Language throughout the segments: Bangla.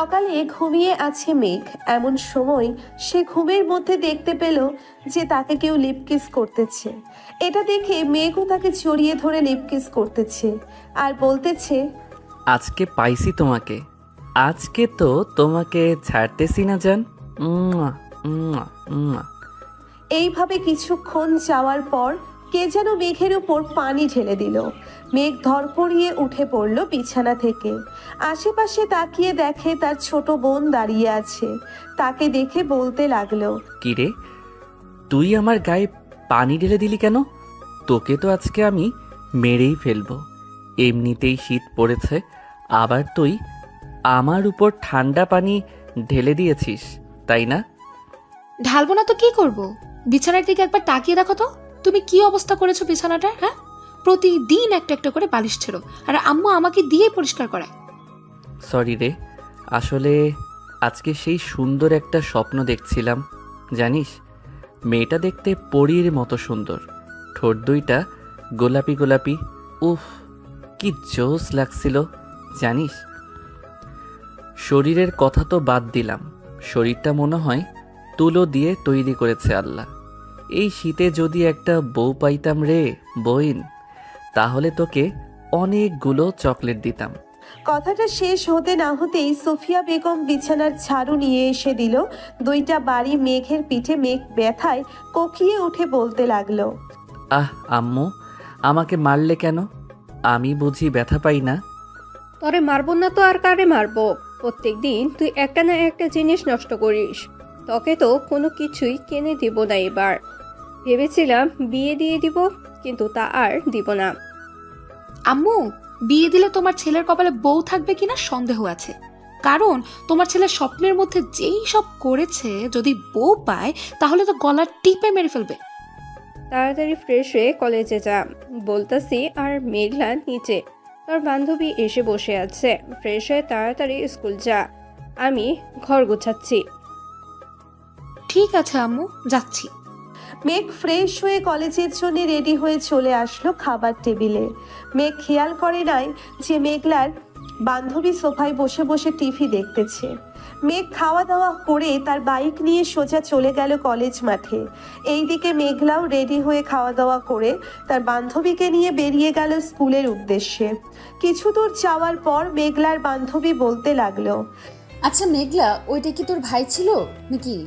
সকালে ঘুমিয়ে আছে মেঘ। এমন সময় সে ঘুমের মধ্যে দেখতে পেল যে তাকে কেউ লিপকিস করতেছে। এটা দেখে মেঘও তাকে জড়িয়ে ধরে লিপকিস করতেছে আর বলতেছে, আজকে পাইছি তোমাকে, আজকে তো তোমাকে ছাড়তেছি না জান। উম্মা, উম্মা, উম্মা। এইভাবে কিছুক্ষণ যাওয়ার পর কে যেন মেঘের উপর পানি ঢেলে দিল। মেঘ ধরপড়িয়ে উঠে পড়ল বিছানা থেকে। আশেপাশে তাকিয়ে দেখে তার ছোট বোন দাঁড়িয়ে আছে। তাকে দেখে বলতে লাগলো, কিরে, তুই আমার গায়ে পানি ঢেলে দিলি কেন? তোকে তো আজকে আমি মেরেই ফেলবো। এমনিতেই শীত পড়েছে, আবার তুই আমার উপর ঠান্ডা পানি ঢেলে দিয়েছিস, তাই না? ঢালবো না তো কি করব? বিছানার দিকে একবার তাকিয়ে দেখো তো, তুমি কি অবস্থা করেছো বিছানাটার। হ্যাঁ, প্রতিদিন একটা একটা করে বালিশ ছেড়ো, আর আম্মু আমাকে দিয়ে পরিষ্কার করায়। সরি রে, আসলে আজকে সেই সুন্দর একটা স্বপ্ন দেখছিলাম। জানিস, মেয়েটা দেখতে পরীর মতো সুন্দর, ঠোঁট দুইটা গোলাপি গোলাপি। উফ, কি জোস লাগছিল জানিস। শরীরের কথা তো বাদ দিলাম, শরীরটা মনে হয় তুলো দিয়ে তৈরি করেছে আল্লাহ। এই শীতে যদি একটা বউ পাইতাম রে বইন, তাহলে তোকে অনেকগুলো চকলেট দিতাম। কথাটা শেষ হতে না হতেই সোফিয়া বেগম বিছানার ঝাড়ু নিয়ে এসে দিল 2টা বাড়ি মেঘের পিঠে। মেঘ ব্যথায় কোকিয়ে উঠে বলতে লাগলো, আহ আম্মু, আমাকে মারলে কেন? আমি বুঝি ব্যথা পাই না? তরে মারবো না তো আর কারে মারবো? প্রত্যেকদিন তুই একটা না একটা জিনিস নষ্ট করিস। তোকে তো কোনো কিছুই কিনে দিব না এবার। ভেবেছিলাম বিয়ে দিয়ে দিব, কিন্তু তা আর দিব না। আম্মু, বিয়ে দিলে তোমার ছেলের কপালে বউ থাকবে কিনা সন্দেহ আছে। কারণ তোমার ছেলে স্বপ্নের মধ্যে যেই সব করেছে, যদি বউ পায় তাহলে তো গলার টিপে মেরে ফেলবে। তাড়াতাড়ি ফ্রেশ হয়ে কলেজে যা বলতাছি। আর মেঘলা নিচে, তোর বান্ধবী এসে বসে আছে। ফ্রেশ হয়ে তাড়াতাড়ি স্কুল যা, আমি ঘর গোছাচ্ছি। ঠিক আছে আম্মু, যাচ্ছি। মেঘ ফ্রেশ হয়ে কলেজের জন্য রেডি হয়ে চলে আসলো খাবার টেবিলে। মেঘ খেয়াল করে নাই যে মেঘলার বান্ধবী সোফায় বসে বসে টিভি দেখতেছে। মেঘ খাওয়া দাওয়া করে তার বাইক নিয়ে সোজা চলে গেল কলেজ মাঠে। এইদিকে মেঘলাও রেডি হয়ে খাওয়া দাওয়া করে তার বান্ধবীকে নিয়ে বেরিয়ে গেল স্কুলের উদ্দেশ্যে। কিছু দূর যাওয়ার পর মেঘলার বান্ধবী বলতে লাগলো, আচ্ছা মেঘলা, ওইটা কি তোর ভাই ছিল নাকি?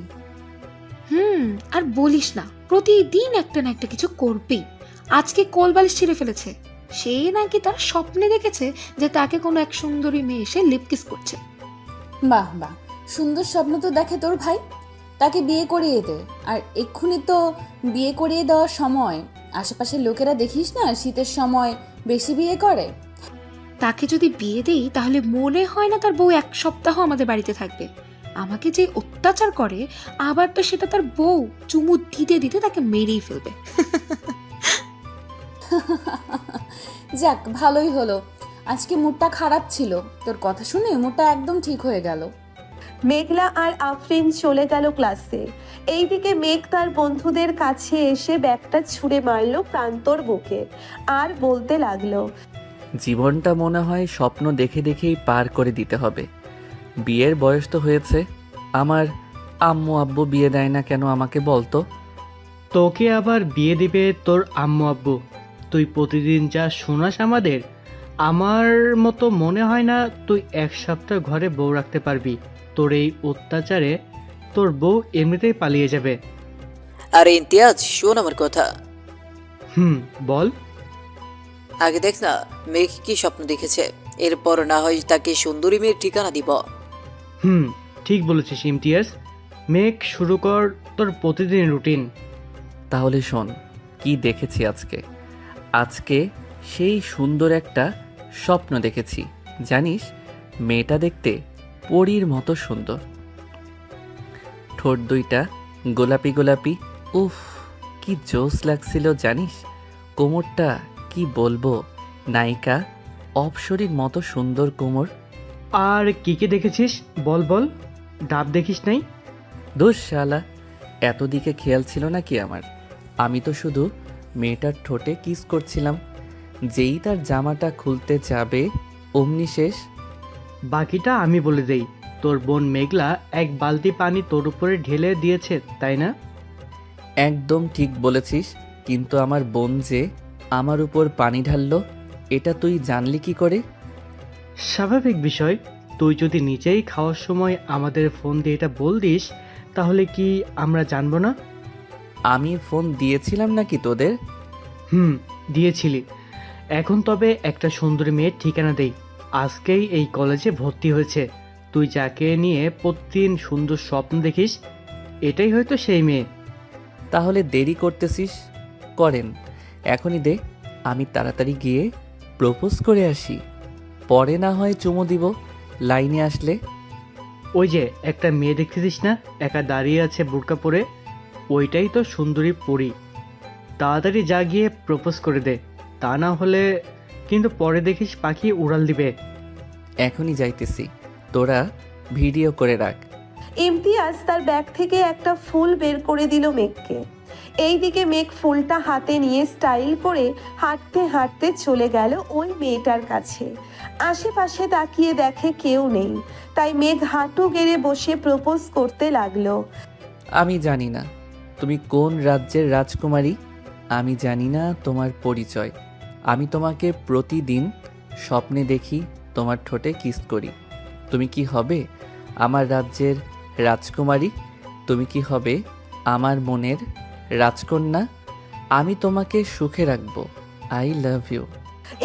আর বলিস না, প্রতিদিন একটা না একটা কিছু করবেই। আজকে কোলবালিশ ছিঁড়ে ফেলেছে। সে নাকি তার স্বপ্নে দেখেছে যে তাকে কোনো এক সুন্দরী মেয়ে এসে লিপকিস করছে। বাহ বাহ, সুন্দর স্বপ্ন তো দেখে তোর ভাই। তাকে বিয়ে করিয়ে দে। আর এক্ষুনি তো বিয়ে করিয়ে দেওয়ার সময়। আশেপাশের লোকেরা দেখিস না, শীতের সময় বেশি বিয়ে করে। তাকে যদি বিয়ে দেই তাহলে মনে হয় না তার বউ 1 সপ্তাহ আমাদের বাড়িতে থাকবে। আমাকে যে অত্যাচার করে, আবার তো সেটা তার বউ চুমু দিতে দিতে তাকে মেরেই ফেলবে। যাক, ভালোই হলো। আজকে মুডটা খারাপ ছিল, তোর কথা শুনে মুডটা একদম ঠিক হয়ে গেল। মেঘলা আর আফরিন চলে গেল ক্লাসে। এইদিকে মেঘ তার বন্ধুদের কাছে এসে ব্যাগটা ছুঁড়ে মারলো প্রান্তর বুকে আর বলতে লাগলো, জীবনটা মনে হয় স্বপ্ন দেখে দেখেই পার করে দিতে হবে। বিয়ের বয়স তো হয়েছে, আমার আম্মু আব্বু বিয়ে দেয় না কেন আমাকে বলতো? তোকে আবার বিয়ে দিবে তোর আম্মু আব্বু? তুই প্রতিদিন যা শোনাস আমাদের, আমার মতো মনে হয় না তুই 1 সপ্তাহ ঘরে বউ রাখতে পারবি। তোর এই অত্যাচারে তোর বউ এমনিতেই পালিয়ে যাবে। আরে ইমতিয়াজ, শোন আমার কথা। বল। আগে দেখ না মেঘ কি স্বপ্ন দেখেছে, এরপর না হয় তাকে সুন্দরী মেয়ের ঠিকানা দিব। ঠিক বলেছিস ইমতিয়াজ। মেক শুরু কর তোর প্রতিদিন রুটিন। তাহলে শোন কি দেখেছি আজকে। আজকে সেই সুন্দর একটা স্বপ্ন দেখেছি। জানিস, মেয়েটা দেখতে পরীর মতো সুন্দর, ঠোঁট দুইটা গোলাপি গোলাপি। উফ, কি জোস লাগছিল জানিস। কোমরটা কি বলবো, নায়িকা অপসরীর মতো সুন্দর কোমর। আর কি কি দেখেছিস বল বল, ডাব দেখিস নাই? দোষ শালা, এত দিকে খেয়াল ছিল নাকি আমার? আমি তো শুধু মেয়েটার ঠোঁটে কিস করছিলাম। যেই তার জামাটা খুলতে যাবে অমনি শেষ। বাকিটা আমি বলে দেই। তোর বোন মেঘলা এক বালতি পানি তোর উপরে ঢেলে দিয়েছে, তাই না? একদম ঠিক বলেছিস, কিন্তু আমার বোন যে আমার উপর পানি ঢাললো এটা তুই জানলি কি করে? স্বাভাবিক বিষয়। তুই যদি নিজেই খাওয়ার সময় আমাদের ফোন দিয়ে এটা বল দিস, তাহলে কি আমরা জানবো না? আমি ফোন দিয়েছিলাম নাকি তোদের? দিয়েছিলি। এখন তবে একটা সুন্দরী মেয়ের ঠিকানা দেই। আজকেই এই কলেজে ভর্তি হয়েছে। তুই যাকে নিয়ে প্রতিদিন সুন্দর স্বপ্ন দেখিস, এটাই হয়তো সেই মেয়ে। তাহলে দেরি করতেছিস, করেন এখনই দে, আমি তাড়াতাড়ি গিয়ে প্রপোজ করে আসি, পরে না হয় চুমু দিব লাইনে আসলে। ওই যে একটা মেয়ে দেখতেছিস না, একা দাঁড়িয়ে আছে বোরকা পরে, ওইটাই তো সুন্দরী পরী। তাড়াতাড়ি যা গিয়ে প্রপোজ করে দে, তা না হলে কিন্তু পরে দেখিস পাখি উড়াল দিবে। এখনই যাইতেছি, তোরা ভিডিও করে রাখ। ইমতিয়াজ তার ব্যাগ থেকে একটা ফুল বের করে দিল মেঘকে। এইদিকে মেঘ ফুলটা হাতে নিয়ে স্টাইল করে হাঁটতে হাঁটতে চলে গেল ওই মেয়েটার কাছে। আশেপাশে তাকিয়ে দেখে কেউ নেই, তাই মেঘ হাঁটু গেড়ে বসে প্রপোজ করতে লাগলো। আমি জানি না তুমি কোন রাজ্যের রাজকুমারী, আমি জানি না তোমার পরিচয়। আমি তোমাকে প্রতিদিন স্বপ্নে দেখি, তোমার ঠোঁটে কিস করি। তুমি কি হবে আমার রাজ্যের রাজকুমারী? তুমি কি হবে আমার মনের রাজকন্যা? আমি তোমাকে সুখে রাখবো। I love you.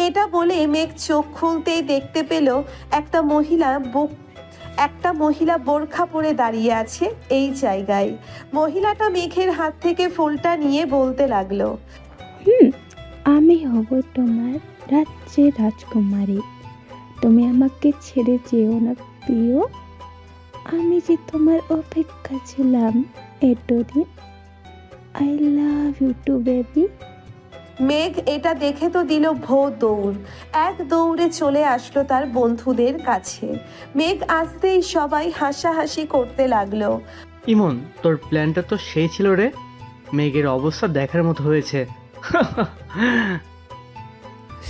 এটা বলে মেঘ চোখ খুলতেই দেখতে পেল একটা মহিলা বোরখা পরে দাঁড়িয়ে আছে এই জায়গায়। মহিলাটা মেঘের হাত থেকে ফুলটা নিয়ে বলতে লাগলো, আমি হব তোমার রাজ্যের রাজকুমারী। তুমি আমাকে ছেড়ে যেও না প্রিয়। আমি যে তোমার অপেক্ষা ছিলাম এতদিন। I love you too baby. Megh এটা দেখে তো দিল দৌড়। এক দৌড়ে চলে আসলো তার বন্ধুদের কাছে। মেঘ আসতেই সবাই হাসাহাসি করতে লাগলো। ইমন, তোর প্ল্যানটা তো সেই ছিল রে। মেঘের অবস্থা দেখার মতো হয়েছে।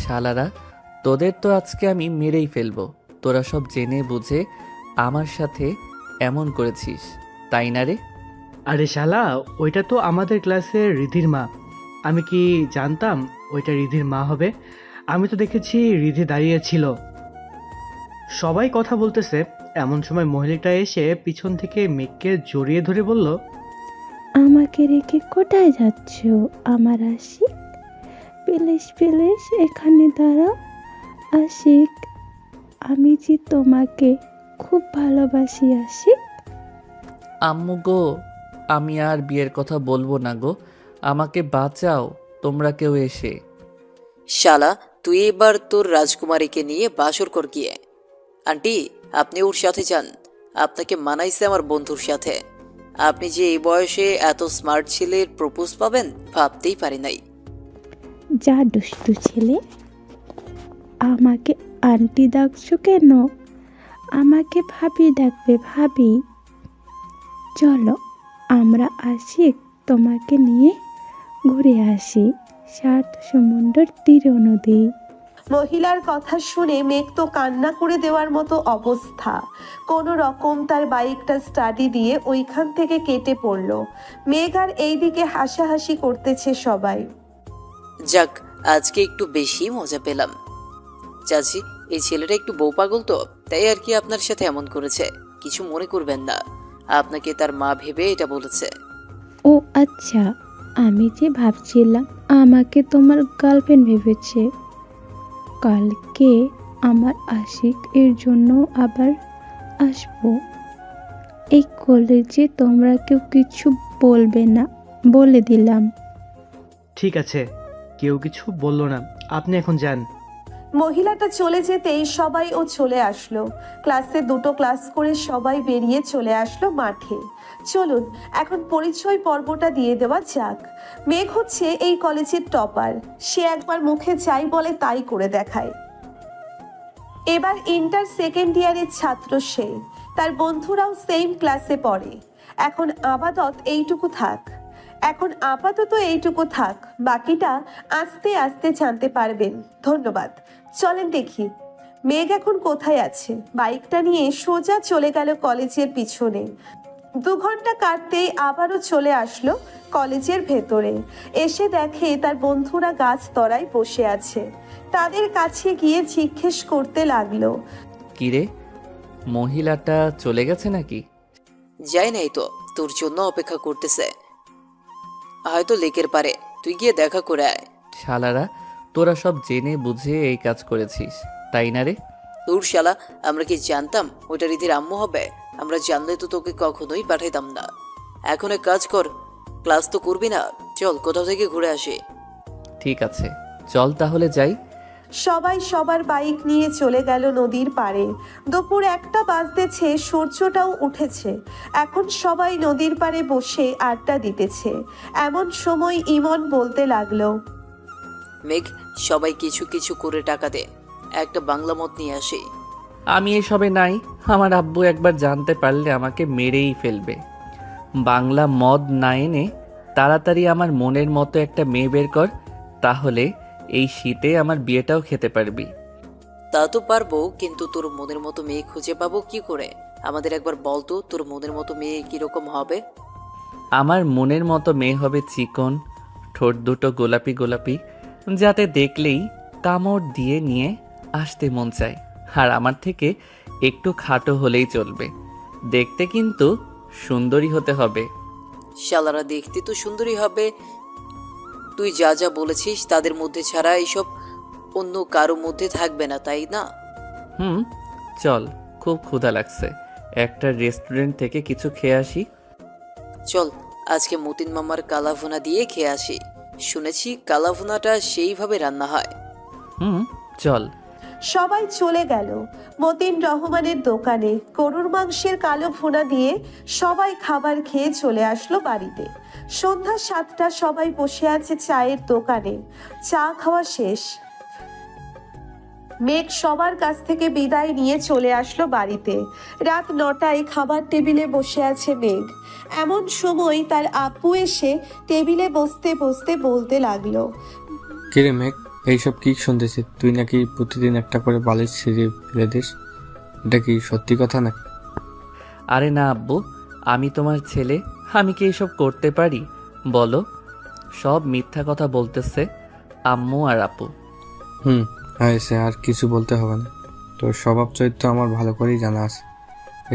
শালারা, তোদের তো আজকে আমি মেরেই ফেলবো। তোরা সব জেনে বুঝে আমার সাথে এমন করেছিস, তাই না রে? আরে শালা, ওইটা তো আমাদের ক্লাসের রিধির মা। আমি কি জানতাম ওইটা রিধির মা হবে? আমি তো দেখেছি রিধি দাঁড়িয়ে ছিল। সবাই কথা বলতেছে, এমন সময় মহিলাটা এসে পিছন থেকে মেঘকে জড়িয়ে ধরে বলল, আমাকে রেখে কোথায় যাচ্ছ আমার আশিক? প্লিজ প্লিজ এখানে দাঁড়াও আশিক। আমি যে তোমাকে খুব ভালোবাসি আশিক। আম্মু গো, আমি আর বিয়ের কথা বলবো না গো, আমাকে বাঁচাও তোমরা কেউ এসে। শালা, তুই এবার তোর রাজকুমারীকে নিয়ে বাসর কর গিয়ে। আন্টি, আপনি ওর সাথে যান, আপনাকে মানাইছে আমার বন্ধুর সাথে। আপনি যে এই বয়সে এত স্মার্ট ছেলের প্রপোজ পাবেন ভাবতেই পারি নাই। যা দুষ্টু ছেলে, আমাকে আন্টি ডাকছো কেন? আমাকে ভাবি ডাকবে ভাবি। চলো আমরা আসি, তোমাকে নিয়ে ঘুরে আসি 7 সমুদ্র তীর নদী। মহিলার কথা শুনে মেঘ তো কান্না করে দেওয়ার মতো অবস্থা। কোনো রকম তার বাইকটা স্টাডি দিয়ে ওইখান থেকে কেটে পড়লো। মেঘ আর এইদিকে হাসাহাসি করতেছে সবাই। যাক, আজকে একটু বেশি মজা পেলাম। চাচি, এই ছেলেটা একটু বউ পাগল তো, তাই আর কি আপনার সাথে এমন করেছে। কিছু মনে করবেন না, আপনাকে তার মা ভেবে এটা বলেছে। ও আচ্ছা, আমি যে ভাবছিলাম আমাকে তোমার গার্লফ্রেন্ড ভেবেছে। কালকে আমার আশিক এর জন্য আবার আসবো। এই কলেজে তোমরা কেউ কিছু বলবে না, বলে দিলাম। ঠিক আছে, কেউ কিছু বললো না, আপনি এখন যান। মহিলাটা চলে যেতেই সবাই চলে আসলো। ক্লাসে 2টো ক্লাস করে সবাই বেরিয়ে চলে আসলো মাঠে। চলুন এখন পরিচয় পর্বটা দিয়ে দেওয়া যাক। মেঘ হচ্ছে এই কলেজের টপার। সে একবার মুখে যাই বলে তাই করে দেখায়। এবার ইন্টার সেকেন্ড ইয়ারের ছাত্র সে। তার বন্ধুরাও সেম ক্লাসে পড়ে। এখন আপাতত এইটুকু থাক, বাকিটা আস্তে আস্তে জানতে পারবেন। ধন্যবাদ। চলেন দেখি। মেঘ এখন কোথায় আছে? বাইকটা নিয়ে সোজা চলে গেল কলেজের পিছনে। 2 ঘন্টা কাটতেই আবারও চলে আসলো কলেজের ভেতরে। এসে দেখে তার বন্ধুরা গাছ তলায় বসে আছে। তাদের কাছে গিয়ে জিজ্ঞেস করতে লাগলো, কিরে, মহিলাটা চলে গেছে নাকি? যাই নাই তো, তোর জন্য অপেক্ষা করতেছে, হয়তো লেকের পারে। তুই গিয়ে দেখা করে আয়। শালারা, তোরা সব জেনে বুঝে এই কাজ করেছিস, তাই না রে? তোর শালা, আমরা কি জানতাম ওইটা রীতির আম্মু হবে? আমরা জানলে তো তোকে কখনোই পাঠাইতাম না। এখন এক কাজ কর, ক্লাস তো করবি না, চল কোথাও থেকে ঘুরে আসি। ঠিক আছে, চল তাহলে যাই। সবাই সবার বাইক নিয়ে চলে গেল নদীর পাড়ে। দুপুর 1টা বাজতেছে, সূর্যটাও উঠেছে। এখন সবাই নদীর পাড়ে বসে আড্ডা দিতেছে। এমন সময় ইমন বলতে লাগলো, মেঘ, সবাই কিছু কিছু করে টাকা দে, একটা বাংলা মত নিয়ে আসি। আমি এসবে নাই। আমার আব্বু একবার জানতে পারলে আমাকে মেরেই ফেলবে। বাংলা মদ না এনে তাড়াতাড়ি আমার মনের মতো একটা মেয়ে বের কর, তাহলে এই শীতে আমার বিয়েটাও খেতে পারবি। তা তো পারবো, কিন্তু তোর মনের মতো মেয়ে খুঁজে পাবো কি করে? আমাদের একবার বল তো, তোর মনের মতো মেয়ে কিরকম হবে? আমার মনের মতো মেয়ে হবে চিকন, ঠোঁট দুটো গোলাপি গোলাপি, যাতে দেখলেই কামড় দিয়ে নিয়ে আসতে মন চায়। আর আমার থেকে একটু খাটো হলেই চলবে, দেখতে কিন্তু সুন্দরী হতে হবে। শালারা, দেখতে তো সুন্দরী হবে। তুই যা যা বলেছিস তাদের মধ্যে ছাড়া এইসব অন্য কারো মধ্যে থাকবে না, তাই না? চল, খুব ক্ষুধা লাগছে, একটা রেস্টুরেন্ট থেকে কিছু খেয়ে আসি। চল, আজকে মতিন মামার কালাভুনা দিয়ে খেয়ে আসি। শুনেছি কালাভুনাটা সেইভাবে রান্না হয়। চল। সবাই চলে গেল মতিন রহমানের দোকানে। গরুর মাংসের কালো ভুনা দিয়ে সবাই খাবার খেয়ে চলে আসলো বাড়িতে। সন্ধ্যা 7টা, সবাই বসে আছে চায়ের দোকানে। চা খাওয়া শেষ। মেঘ সবার কাছ থেকে বিদায় নিয়ে চলে আসলো বাড়িতে। রাত 9টায় খাবার টেবিলে বসে আছে মেঘ। এমন সময় তার আপু এসে টেবিলে বসতে বসতে বলতে লাগলো, কিরে মেঘ, এইসব কি শুনতেছি? তুই নাকি প্রতিদিন একটা করে বালিশ ছিঁড়ে ফেলে দিস, এটা কি সত্যি কথা নাকি? আরে না আব্বু, আমি তোমার ছেলে, আমি কি এসব করতে পারি বলো? সব মিথ্যা কথা বলতেছে আম্মু আর আপু। হয়েছে, আর কিছু বলতে হবে না। তোর স্বভাব চরিত্র আমার ভালো করেই জানা আছে।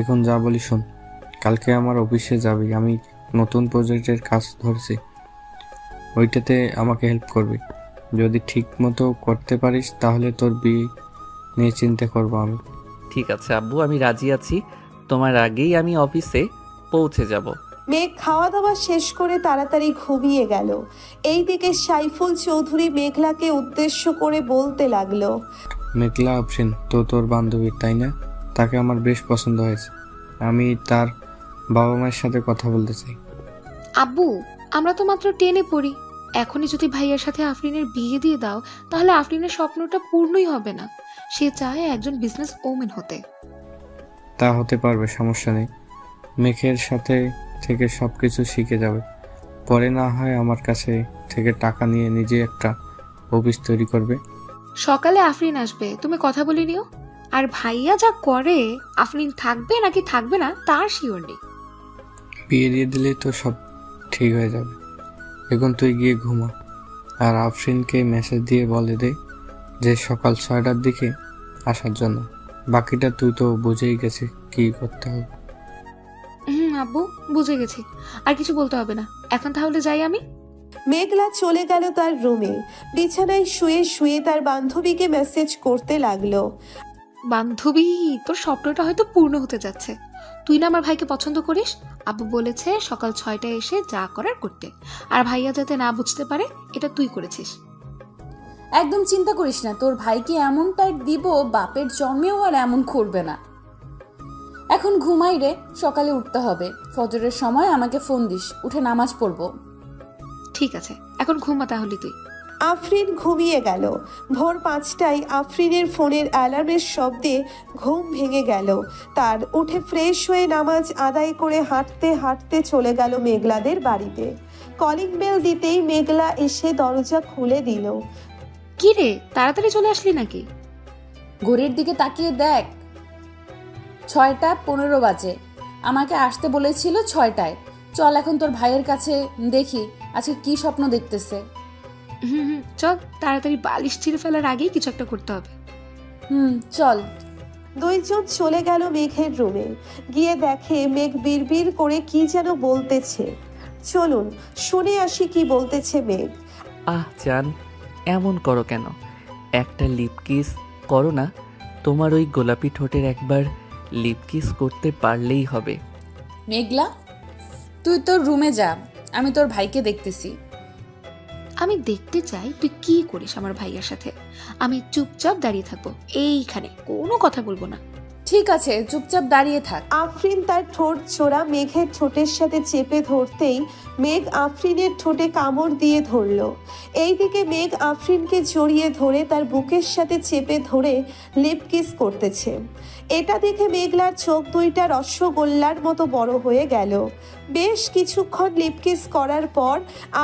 এখন যা বলি শোন, কালকে আমার অফিসে যাবি। আমি নতুন প্রজেক্টের কাজ ধরেছি, ওইটাতে আমাকে হেল্প করবি। যদি ঠিক মতো করতে পারিস তাহলে তোর বিয়ে নিয়ে চিন্তা করবো আমি। ঠিক আছে আব্বু, আমি রাজি আছি। তোমার আগেই আমি অফিসে পৌঁছে যাব। মেঘ খাওয়া দাওয়া শেষ করে তাড়াতাড়ি ঘুমিয়ে গেল। এইদিকে সাইফুল চৌধুরী মেঘলাকে উদ্দেশ্য করে বলতে লাগলো, মেঘলা আফরিন তো তোর বান্ধবী, তাই না? তাকে আমার বেশ পছন্দ হয়েছে। আমি তার বাবা মায়ের সাথে কথা বলতে চাই। আব্বু, আমরা তো মাত্র 10-এ পড়ি। এখনই যদি ভাইয়ার সাথে আফরিনের বিয়ে দিয়ে দাও, তাহলে আফরিনের স্বপ্নটা পূর্ণই হবে না। সে চায় একজন বিজনেস ওমেন হতে। তা হতে পারবে, সমস্যা নেই। মেঘের সাথে থেকে সব কিছু শিখে যাবে। পরে না হয় আমার কাছে থেকে টাকা নিয়ে নিজে একটা অফিস তৈরি করবে। সকালে আফরিন আসবে, তুমি কথা বলে নিও। আর ভাইয়া যা করে, আফরিন থাকবে নাকি থাকবে না তার শিওর নেই। বিয়ে দিয়ে দিলে তো সব ঠিক হয়ে যাবে। এখন তুই গিয়ে ঘুমা, আর আফরিনকে মেসেজ দিয়ে বলে দে যে সকাল 6টার দিকে আসার জন্য। বাকিটা তুই তো বুঝেই গেছিস কি করতে হবে। আব্বু, বুঝে গেছি, আর কিছু বলতে হবে না। এখন তাহলে যাই আমি। মেঘলা চলে গেল তার রুমে। বিছানায় শুয়ে শুয়ে তার বান্ধবীকে মেসেজ করতে লাগলো, বান্ধবী, তোর স্বপ্নটা হয়তো পূর্ণ হতে যাচ্ছে। তুই না আমার ভাইকে পছন্দ করিস। আব্বু বলেছে সকাল 6টায় এসে যা করার করতে, আর ভাইয়া যাতে না বুঝতে পারে এটা তুই করেছিস। একদম চিন্তা করিস না, তোর ভাইকে এমন টাইট দিব বাপের জন্মেও আর এমন করবে না। এখন ঘুমাই রে, সকালে উঠতে হবে। ফজরের সময় আমাকে ফোন দিস, উঠে নামাজ পড়বো। ঠিক আছে, এখন ঘুমা তাহলে তুই। আফরিন ঘুমিয়ে গেল। ভোর 5টায় আফরিনের ফোনের অ্যালার্মের শব্দে ঘুম ভেঙে গেল তার। উঠে ফ্রেশ হয়ে নামাজ আদায় করে হাঁটতে হাঁটতে চলে গেল মেঘলাদের বাড়িতে। কলিং বেল দিতেই মেঘলা এসে দরজা খুলে দিল। কি রে, তাড়াতাড়ি চলে আসলি নাকি? ঘড়ির দিকে তাকিয়ে দেখ, 6:15 বাজে। আমাকে আসতে বলেছিল 6টায়। চল এখন তোর ভাইয়ের কাছে, দেখি আজকে কি স্বপ্ন দেখতেছে। চল, তাড়াতাড়ি বালিশ ছিঁড়ে ফেলার আগেই কিছু একটা করতে হবে। চল। দুইজন চলে গেল মেঘের রুমে। গিয়ে দেখে মেঘ বিড়বিড় করে কি যেন বলতেছে। চলুন শুনে আসি কি বলতেছে মেঘ। জান, এমন করো কেন? একটা লিপ কিস করো না। তোমার ওই গোলাপি ঠোঁটের একবার লিপ কিস করতে পারলেই হবে। মেঘলা, তুই তোর রুমে যা, আমি তোর ভাইকে দেখতেছি। আমি দেখতে চাই তুই কি করিস আমার ভাইয়ার সাথে। আমি চুপচাপ দাঁড়িয়ে থাকবো এইখানে, কোনো কথা বলবো না। ঠিক আছে, চুপচাপ দাঁড়িয়ে থাক। আফরিন তার ঠোঁট জোড়া মেঘের ঠোঁটের সাথে চেপে ধরতেই মেঘ আফরিনের ঠোঁটে কামড় দিয়ে ধরল। এইদিকে মেঘ আফরিনকে জড়িয়ে ধরে তার বুকের সাথে চেপে ধরে লিপ কিস করতেছে। এটা দেখে মেঘলার চোখ দুইটা রসগোল্লার মতো বড় হয়ে গেল। বেশ কিছুক্ষণ লিপ কিস করার পর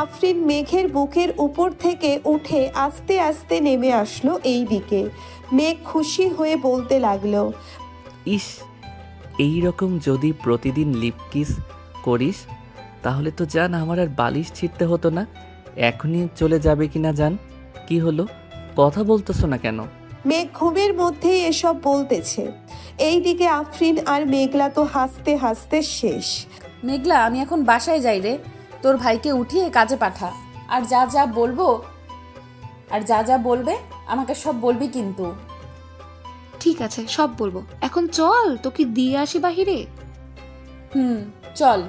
আফরিন মেঘের বুকের উপর থেকে উঠে আস্তে আস্তে নেমে আসলো এই দিকে। মেঘ খুশি হয়ে বলতে লাগলো, ইস, এই রকম যদি প্রতিদিন লিপ কিস করিস তাহলে তো জান আমার আর বালিশ ছিঁড়তে হতো না। এখনই চলে যাবে কিনা জান? কি হলো, কথা বলতেছো না কেন? মেঘ ঘুমের মধ্যেই এসব বলতেছে। এইদিকে আফরিন আর মেঘলা তো হাসতে হাসতে শেষ। মেঘলা, আমি এখন বাসায় যাই রে। তোর ভাইকে উঠিয়ে কাজে পাঠা। আর যা যা বলবে আমাকে সব বলবি কিন্তু। ঠিক আছে, সব বলবো। এখন চল, তোকে দিয়ে আসি বাহিরে। চল।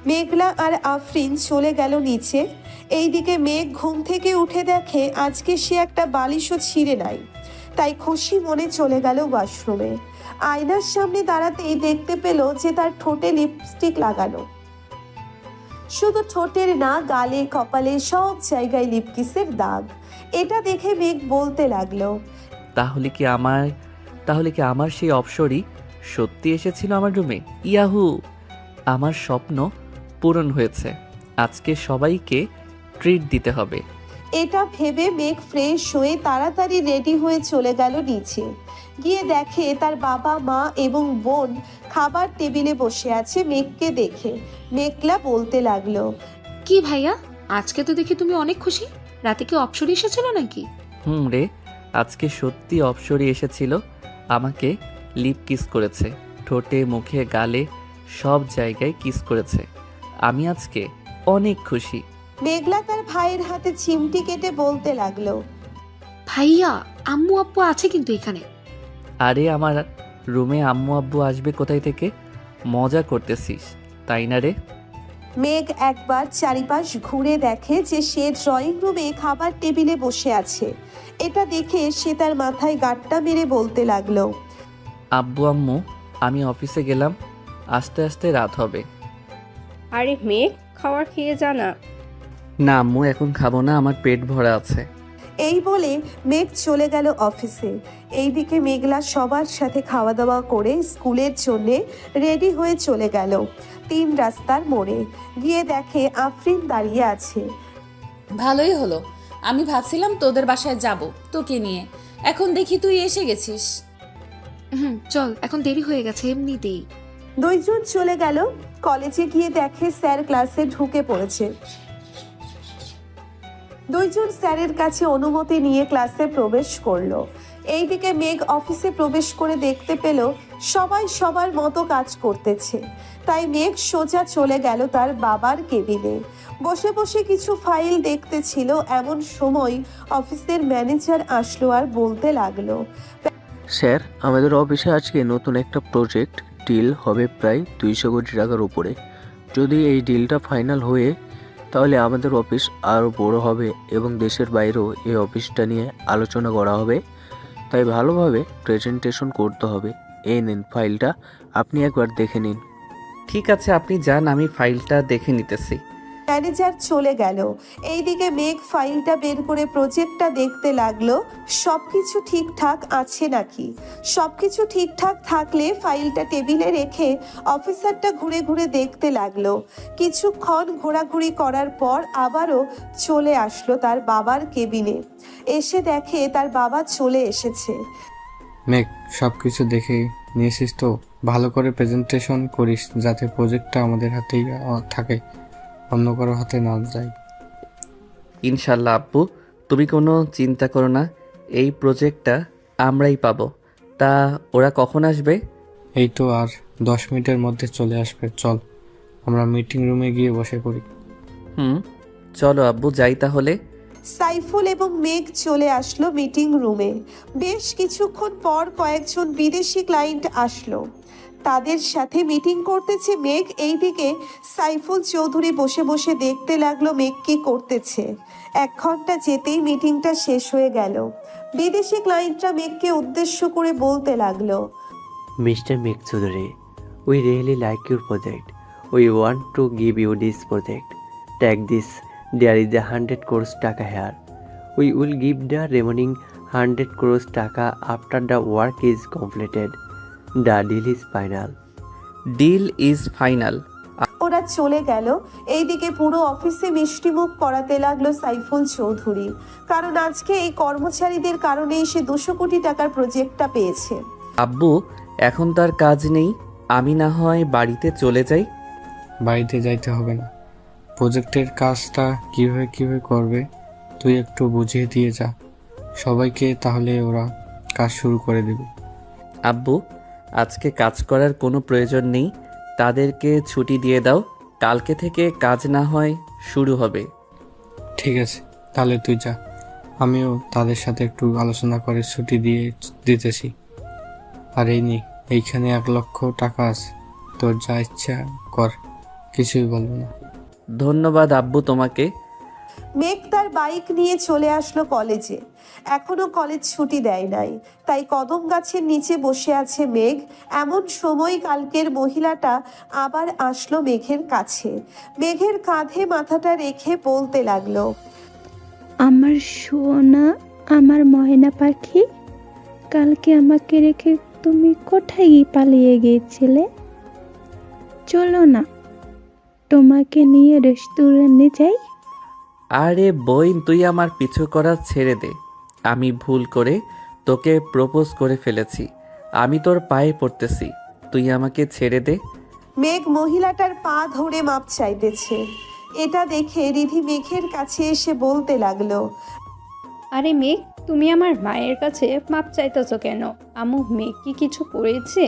মেঘলা আর আফরিন চলে গেল নিচে। এইদিকে মেঘ ঘুম থেকে উঠে দেখে আজকে সে একটা বালিশও ছিঁড়ে নাই। তাই খুশি মনে চলে গেল ওয়াশরুমে। আয়নার সামনে দাঁড়াতেই দেখতে পেল যে তার ঠোঁটে লিপস্টিক লাগানো। শুধু ঠোঁটের না, গালে কপালে সব জায়গায় লিপকিসের দাগ। এটা দেখে মেঘ বলতে লাগলো, তাহলে কি আমার সেই অপসরই সত্যি এসেছিল আমার রুমে? ইয়াহু, আমার স্বপ্ন পূরণ হয়েছে। আজকে সবাইকে ট্রিট দিতে হবে। এটা ভেবে মেঘ ফ্রেশ হয়ে তাড়াতাড়ি রেডি হয়ে চলে গেল নিচে। গিয়ে দেখে তার বাবা মা এবং বোন খাবার টেবিলে বসে আছে। মেঘকে দেখে মেঘলা বলতে লাগলো, কি ভাইয়া, আজকে তো দেখি তুমি অনেক খুশি। রাতে কি অপসরি এসেছিল নাকি? রে, আজকে সত্যি অপসরি এসেছিল। আমাকে লিপ কিস করেছে, ঠোঁটে মুখে গালে সব জায়গায় কিস করেছে। আমি আজকে অনেক খুশি। মেঘলা তার ভাইয়ের হাতে চিমটি কেটে বলতে লাগলো, ভাইয়া, আম্মু আব্বু আছে কিন্তু এখানে। আরে আমার রুমে আম্মু আব্বু আসবে কোথায় থেকে? মজা করতেছিস তাই না রে? মেঘ একবার চারিপাশ ঘুরে দেখে যে সে ড্রয়িং রুমে খাবার টেবিলে বসে আছে। এটা দেখে সে তার মাথায় গাঁটটা মেরে বলতে লাগলো, আব্বু আম্মু, আমি অফিসে গেলাম, আস্তে আস্তে রাত হবে। আরে মেঘ, খাবার খেয়ে যা না। না আম্মু, এখন খাবো না, আমার পেট ভরা আছে। এই বলে মেঘ চলে গেল অফিসে। এইদিকে মেঘলা সবার সাথে খাওয়া দাওয়া করে স্কুলের জন্যে রেডি হয়ে চলে গেল 3 রাস্তার মোড়ে। গিয়ে দেখে আফরিন দাঁড়িয়ে আছে। ভালোই হলো, আমি ভাবছিলাম তোদের বাসায় যাব তোকে নিয়ে, এখন দেখি তুই এসে গেছিস। চল, এখন দেরি হয়ে গেছে এমনিতেই। দুইজন চলে গেল কলেজে। গিয়ে দেখে স্যার ক্লাসে ঢুকে পড়েছে। দুইজন স্যারের কাছে অনুমতি নিয়ে ক্লাসে প্রবেশ করলো। এইদিকে মেঘ অফিসে প্রবেশ করে দেখতে পেল সবাই সবার মতো কাজ করতেছে। তাই মেঘ সোজা চলে গেল তার বাবার কেবিনে। বসে বসে কিছু ফাইল দেখতেছিল। এমন সময় অফিসের ম্যানেজার আসলো আর বলতে লাগলো, স্যার, আমাদের অফিসে আজকে নতুন একটা প্রজেক্ট ডিল হবে প্রায় 200 কোটি টাকার উপরে। যদি এই ডিলটা ফাইনাল হয়ে তাহলে আমাদের অফিস আরও বড় হবে এবং দেশের বাইরেও এই অফিসটা নিয়ে আলোচনা করা হবে। তাই ভালোভাবে প্রেজেন্টেশন করতে হবে। এই নিন ফাইলটা, আপনি একবার দেখে নিন। ঠিক আছে, আপনি যান, আমি ফাইলটা দেখে নিতেছি। ম্যানেজার চলে গেল। এইদিকে মেঘ ফাইলটা বের করে প্রজেক্টটা দেখতে লাগলো সবকিছু ঠিকঠাক আছে নাকি। সবকিছু ঠিকঠাক থাকলে ফাইলটা টেবিলে রেখে অফিসারটা ঘুরে ঘুরে দেখতে লাগলো। কিছুক্ষণ ঘোরাঘুরি করার পর আবারও চলে আসলো তার বাবার কেবিনে। এসে দেখে তার বাবা চলে এসেছে। মেঘ, সব কিছু দেখে নিয়েছিস তো? ভালো করে প্রেজেন্টেশন করিস যাতে প্রজেক্টটা আমাদের হাতেই থাকে, অন্য কারো হাতে না যায়। ইনশাল্লাহ আব্বু, তুমি কোনো চিন্তা করো না, এই প্রজেক্টটা আমরাই পাবো। তা ওরা কখন আসবে? এই তো আর 10 মিনিটের মধ্যে চলে আসবে। চল আমরা মিটিং রুমে গিয়ে বসে পড়ি। চলো আব্বু, যাই তাহলে। সাইফুল এবং মেঘ চলে আসলো মিটিং রুমে। বেশ কিছুক্ষণ পর কয়েকজন বিদেশি ক্লায়েন্ট আসলো। তাদের সাথে মিটিং করতেছে মেঘ। এইদিকে সাইফুল চৌধুরী বসে বসে দেখতে লাগলো মেঘ কি করতেছে। 1 ঘন্টা যেতেই মিটিংটা শেষ হয়ে গেল। বিদেশি ক্লায়েন্টরা মেঘকে উদ্দেশ্য করে বলতে লাগলো, Mr. Meg Choudhury, we really like your project. We want to give you this project. Take this. There is a 100 crores taka here. We will give the remaining 100 crores taka after the work is completed. The deal is final. Deal is final. ওরা চলে গেল। এইদিকে পুরো অফিসে মিষ্টিমুখ করাতে লাগলো সাইফুল চৌধুরী, কারণ আজকে এই কর্মচারীদের কারণেই সে 200 কোটি টাকার প্রজেক্টটা পেয়েছে। আব্বু, এখন তার কাজ নেই, আমি না হয় বাড়িতে চলে যাই। বাড়িতে যাইতে হবে না, প্রজেক্টের কাজটা কিভাবে করবে তুই একটু বুঝিয়ে দিয়ে যা সবাইকে, তাহলে ওরা কাজ শুরু করে দেবে। আব্বু, আজকে কাজ করার কোনো প্রয়োজন নেই, তাদেরকে ছুটি দিয়ে দাও, কালকে থেকে কাজ না হয় শুরু হবে। ঠিক আছে, তাহলে তুই যা, আমিও তাদের সাথে একটু আলোচনা করে ছুটি দিতেছি। আর এইখানে 1 লক্ষ টাকা আছে, তোর যা ইচ্ছা কর, কিছুই বলবো না। ধন্যবাদ আব্বু তোমাকে। মেঘ তার বাইক নিয়ে চলে আসলো কলেজে। এখনো কলেজ ছুটি দেয় নাই, তাই কদম গাছের নিচে বসে আছে মেঘ। এমন সময় কালকের মহিলাটা আবার আসলো মেঘের কাছে। মেঘের কাঁধে মাথাটা রেখে বলতে লাগলো, আমার সোনা, আমার ময়না পাখি, কালকে আমাকে রেখে তুমি কোথায় পালিয়ে গিয়েছিলে? চলো না, তোমাকে নিয়ে রেস্টুরেন্টে যাই। আরে বইন, তুই আমার পিছু করা ছেড়ে দে। আমি ভুল করে তোকে প্রপোজ করে ফেলেছি, আমি তোর পায়ে পড়তেছি, তুই আমাকে ছেড়ে দে। মেঘ মহিলাটার পা ধরে মাপ চাইতেছে। এটা দেখে রিধি মেঘের কাছে এসে বলতে লাগলো, আরে মেঘ, তুমি আমার মায়ের কাছে মাপ চাইতেছো কেন? আম্মু মেঘ কি কিছু করেছে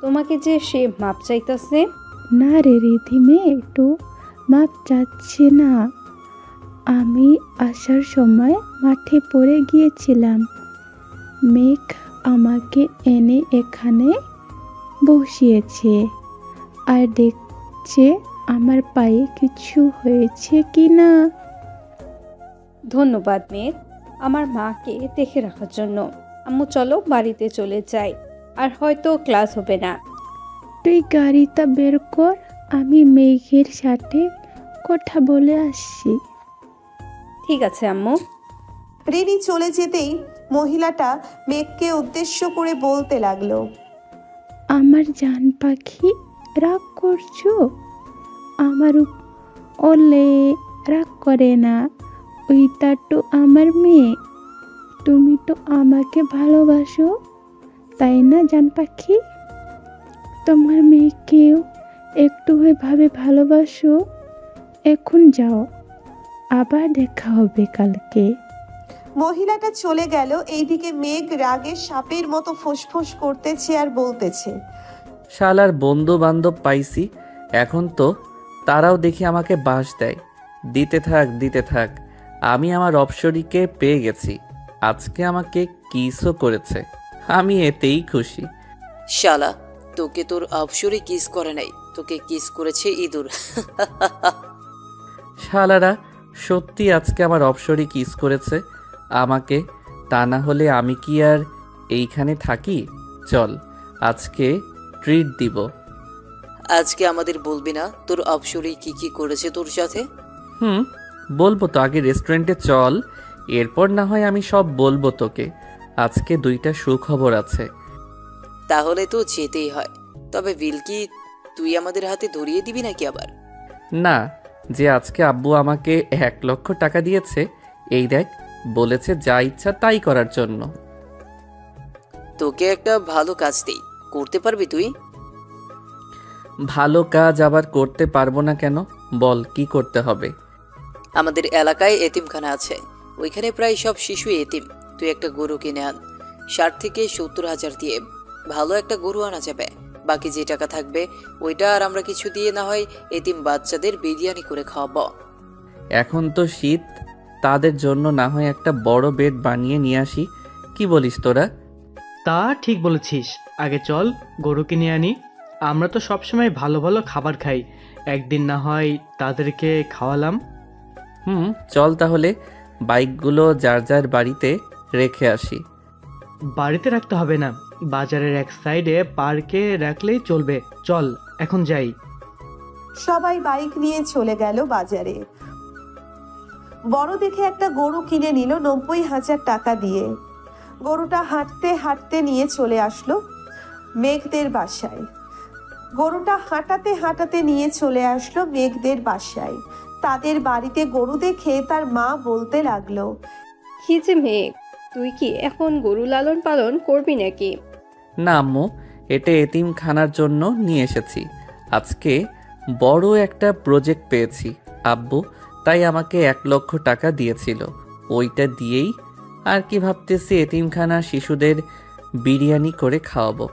তোমাকে যে সে মাপ চাইতেছে? না রে রিধি, মেয়ে একটু মাপ চাচ্ছে না। আমি আসার সময় মাঠে পড়ে গিয়েছিলাম, মেঘ আমাকে এনে এখানে বসিয়েছে আর দেখছে আমার পায়ে কিছু হয়েছে কি না। ধন্যবাদ মেঘ, আমার মাকে দেখে রাখার জন্য। আম্মু চলো বাড়িতে চলে যাই, আর হয়তো ক্লাস হবে না। তুই গাড়িটা বের কর, আমি মেঘের সাথে কথা বলে আসছি। ঠিক আছে আম্মু। রিনি চলে যেতেই মহিলাটা মেঘকে উদ্দেশ্য করে বলতে লাগলো, আমার জান পাখি, রাগ করছো? আমার ওলে রাগ করে না, ওইটা তো আমার মেয়ে। তুমি তো আমাকে ভালোবাসো, তাই না জান পাখি? তোমার মেয়েকেও একটু ভাবে ভালোবাসো। এখন যাও, আবার দেখা হবে কালকে। মহিলাটা চলে গেল। এইদিকে মেঘ রাগে সাপের মতো ফোঁসফোঁস করতেছে আর বলতেছে, শালার বন্ধু বান্ধব পাইছি, এখন তো তারাও দেখি আমাকে বাস দেয়। দিতে থাক, আমি আমার অপসরীকে পেয়ে গেছি, আজকে আমাকে কিসও করেছে, আমি এতেই খুশি। শালা, তোকে তোর অপসরে কিস করে নাই, তোকে কিস করেছে ইঁদুর। শালারা, সত্যি আজকে আমার অপসরী কিস করেছে আমাকে, তা না হলে আমি কি আর এইখানে থাকি? চল, আজকে ট্রিট দিব। আজকে আমাদের বলবি না তোর অপসরে কি করেছে তোর সাথে? বলবো তো, আগে রেস্টুরেন্টে চল, এরপর না হয় আমি সব বলবো তোকে। আজকে 2টা সুখবর আছে। তাহলে তো যেতেই হয়, তবে বিল কি তুই আমাদের হাতে ধরিয়ে দিবি নাকি আবার? না, যে আজকে আব্বু আমাকে 1 লক্ষ টাকা দিয়েছে, এই দেখ, বলেছে যা ইচ্ছা তাই করার জন্য। তোকে একটা ভালো কাজ দিই, করতে পারবি তুই? ভালো কাজ আবার করতে পারবো না কেন? বল কি করতে হবে? আমাদের এলাকায় এতিমখানা আছে, ওইখানে প্রায় সব শিশু এতিম। তুই একটা গরু কিনে আন, 60 থেকে 70 হাজার দিয়ে ভালো একটা গরু আনা যাবে। বাকি যে টাকা থাকবে ওইটা আর আমরা কিছু দিয়ে না হয় এতিম বাচ্চাদের বিরিয়ানি করে খাওয়াবো। এখন তো শীত, তাদের জন্য না হয় একটা বড় বেড বানিয়ে নিয়ে আসি। কি বলিস তোরা? তা ঠিক বলেছিস, আগে চল গরু কিনে আনি। আমরা তো সবসময় ভালো ভালো খাবার খাই, একদিন না হয় তাদেরকে খাওয়ালাম। চল তাহলে বাইকগুলো যার যার বাড়িতে রেখে আসি। বাড়িতে রাখতে হবে না, বাজারের এক সাইডে পার্কে রাখলেই চলবে। চল এখন যাই। সবাই বাইক নিয়ে চলে গেল বাজারে। বড় দেখে একটা গরু কিনে নিল 90,000 টাকা দিয়ে। গরুটা হাঁটতে হাঁটতে নিয়ে চলে আসলো মেঘদের বাসায়। গরুটা হাঁটাতে হাঁটাতে নিয়ে চলে আসলো মেঘদের বাসায়। তাদের বাড়িতে গরু দেখে তার মা বলতে লাগলো, কি যে মেঘ, তুই কি এখন গরু লালন পালন করবি নাকি? না আম্মু, এটা এতিমখানার জন্য নিয়ে এসেছি। আজকে বড় একটা প্রজেক্ট পেয়েছি আব্বু, তাই আমাকে 1 লক্ষ টাকা দিয়েছিল। ওইটা দিয়েই আর কি ভাবতেছি এতিমখানার শিশুদের বিরিয়ানি করে খাওয়াবো।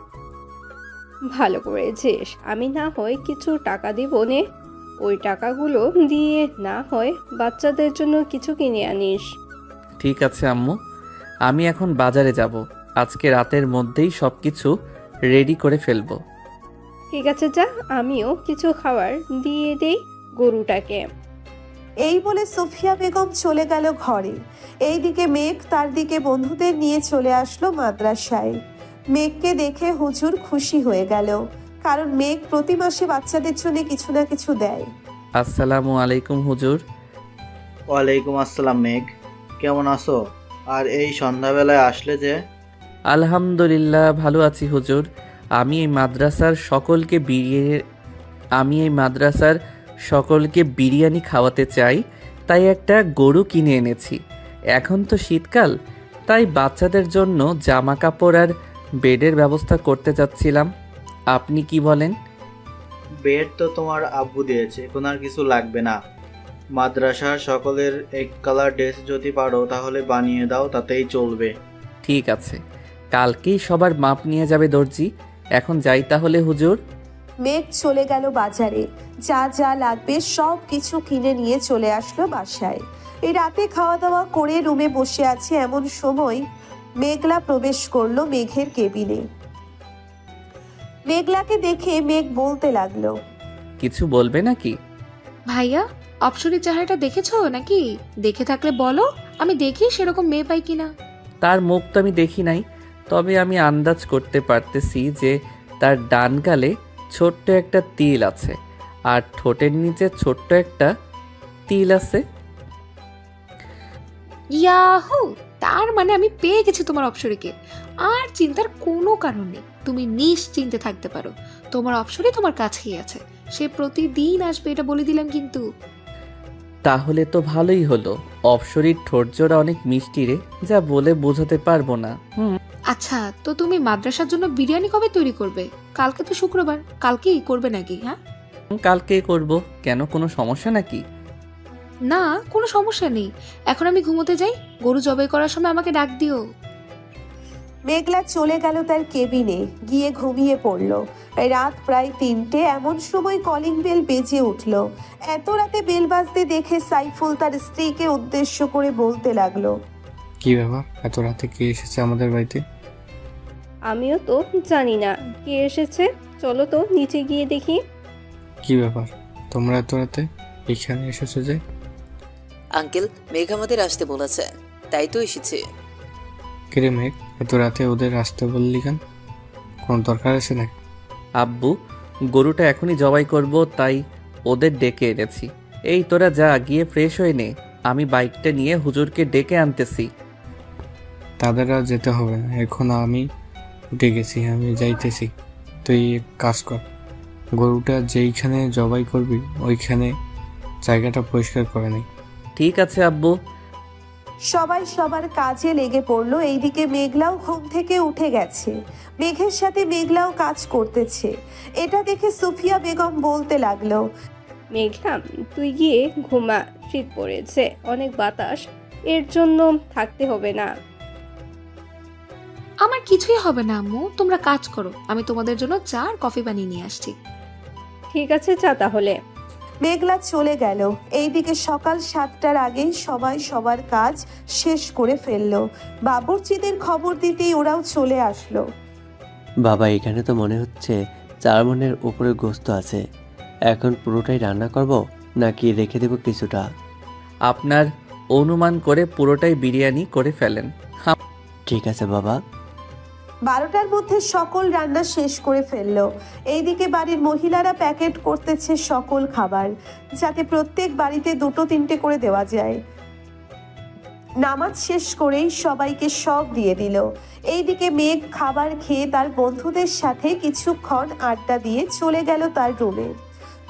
ভালো করেছিস, আমি না হয় কিছু টাকা দিব নে, ওই টাকাগুলো দিয়ে না হয় বাচ্চাদের জন্য কিছু কিনে আনিস। ঠিক আছে আম্মু, আমি এখন বাজারে যাব। আজকে রাতের মধ্যেই সব কিছু রেডি করে ফেলবো। ঠিক আছে যা, আমিও কিছু খাবার দিয়ে দেই গরুটাকে। এই বলে সুফিয়া বেগম চলে গেল ঘরে। এইদিকে মেঘ তার দিকে বন্ধুদের নিয়ে চলে আসলো মাদ্রাসায়। মেঘকে দেখে হুজুর খুশি হয়ে গেল, কারণ মেঘ প্রতি মাসে বাচ্চাদের জন্য কিছু না কিছু দেয়। আসসালামু আলাইকুম হুজুর। ওয়ালাইকুম আসসালাম মেঘ, কেমন আছো? আর এই সন্ধ্যাবেলায় আসলে যে? আলহামদুলিল্লাহ ভালো আছি হুজুর। আমি এই মাদ্রাসার সকলকে বিরিয়ানি খাওয়াতে চাই, তাই একটা গরু কিনে এনেছি। এখন তো শীতকাল, তাই বাচ্চাদের জন্য জামা কাপড় আর বেডের ব্যবস্থা করতে চাচ্ছিলাম। আপনি কি বলেন? বেড তো তোমার আব্বু দিয়েছে, এখন আর কিছু লাগবে না। মাদ্রাসার সকলের এক কালার ড্রেস যদি পারো তাহলে বানিয়ে দাও, তাতেই চলবে। ঠিক আছে, কালকেই সবার মাপ নিয়ে যাবে দর্জি। এখন যাই তাহলে হুজুর। মেঘ চলে গেল বাজারে, যা যা লাগবে সব কিছু কিনে নিয়ে চলে আসলো বাসায়। এই রাতে খাওয়া দাওয়া করে রুমে বসে আছে এমন সময় মেঘলা প্রবেশ করলো মেঘের কেবিনে। মেঘলাকে দেখে মেঘ বলতে লাগলো, কিছু বলবে নাকি? ভাইয়া, অপসরের চেহারাটা দেখেছো নাকি? দেখে থাকলে বলো, আমি দেখি সেরকম মেয়ে পাই কিনা। তার মুখ তো আমি দেখি নাই, তবে আমি আন্দাজ করতে পারতেছি যে তার ডান গালে ছোট্ট একটা তিল আছে আর ঠোঁটের নিচে ছোট্ট একটা তিল আছে। ইয়াহু, তার মানে আমি পেয়ে গেছি তোমার অপসরীকে। আর চিন্তার কোনো কারণ নেই, তুমি নিশ্চিন্তে থাকতে পারো। তোমার অপসরী তোমার কাছেই আছে, সে প্রতিদিন আসবে, এটা বলে দিলাম কিন্তু। তাহলে তো ভালোই হলো। অপসরীর ঠোঁটজোড়া অনেক মিষ্টি রে, যা বলে বোঝাতে পারবো না। আচ্ছা, তো তুমি মাদ্রাসার জন্য বিরিয়ানি কবে তৈরি করবে? কালকে তো শুক্রবার, কালকেই করবে নাকি? হ্যাঁ, কালকে করব। কেন, কোনো সমস্যা নাকি? না, কোনো সমস্যা নেই। এখন আমি ঘুমোতে যাই, গরু জবাই করার সময় আমাকে ডাক দিও। মেঘলা চলে গেল তার কেবিনে, গিয়ে ঘুমিয়ে পড়ল। রাত প্রায় 3টে, এমন সময় কলিং বেল বেজে উঠল। এত রাতে বেল বাজতে দেখে সাইফুল তার স্ত্রীকে উদ্দেশ্য করে বলতে লাগলো, কি ব্যাপার, এত রাতে কে এসেছে আমাদের বাড়িতে? আমিও তো জানি না কে এসেছে, চলো তো নিচে গিয়ে দেখি। কি ব্যাপার, তোমরা এত রাতে এখানে এসেছো যে? আঙ্কেল, মেঘ আমাদের আসতে বলেছে, তাই তো এসেছে। কিরে মেঘ, এত রাতে ওদের আসতে বললি কেন? কোনো দরকার আছে নাকি? আব্বু, গরুটা এখনই জবাই করব, তাই ওদের ডেকে এনেছি। এই তোরা যা, গিয়ে ফ্রেশ হয়ে নে, আমি বাইকটা নিয়ে হুজুরকে ডেকে আনতেছি। তাদের আর যেতে হবে না, এখন আমি উঠে গেছি, আমি যাইতেছি। তুই এক কাজ কর, গরুটা যেইখানে জবাই করবি ওইখানে জায়গাটা পরিষ্কার করে নে। ঠিক আছে আব্বু। সবাই সবার কাজে লেগে পড়লো। এইদিকে মেঘলাও ঘুম থেকে উঠে গেছে। মেঘের সাথে মেঘলাও কাজ করতেছে। এটা দেখে সুফিয়া বেগম বলতে লাগলো, মেঘলা, তুই গিয়ে ঘুমা, শীত পড়েছে, অনেক বাতাস, এর জন্য থাকতে হবে না। আমার কিছুই হবে না আম্মু, তোমরা কাজ করো, আমি তোমাদের জন্য চা আর কফি বানিয়ে নিয়ে আসছি। ঠিক আছে, যা তাহলে। মেঘলা চলে গেল। এইদিকে সকাল 7টার আগেই সবাই সবার কাজ শেষ করে ফেললো। বাবুর্চিদের খবর দিতেই ওরাও চলে আসলো। বাবা, এখানে তো মনে হচ্ছে 4 মণের উপরে গোস্ত আছে। এখন পুরোটাই রান্না করব নাকি রেখে দেব কিছুটা? আপনার অনুমান করে পুরোটাই বিরিয়ানি করে ফেলেন। ঠিক আছে বাবা। 12টার মধ্যে সকল রান্না শেষ করে ফেললো। এইদিকে বাড়ির মহিলারা প্যাকেট করতেছে সকল খাবার, যাতে প্রত্যেক বাড়িতে 2-3টে করে দেওয়া যায়। নামাজ শেষ করেই সবাইকে সব দিয়ে দিল। এইদিকে মেঘ খাবার খেয়ে তার বন্ধুদের সাথে কিছুক্ষণ আড্ডা দিয়ে চলে গেল তার রুমে।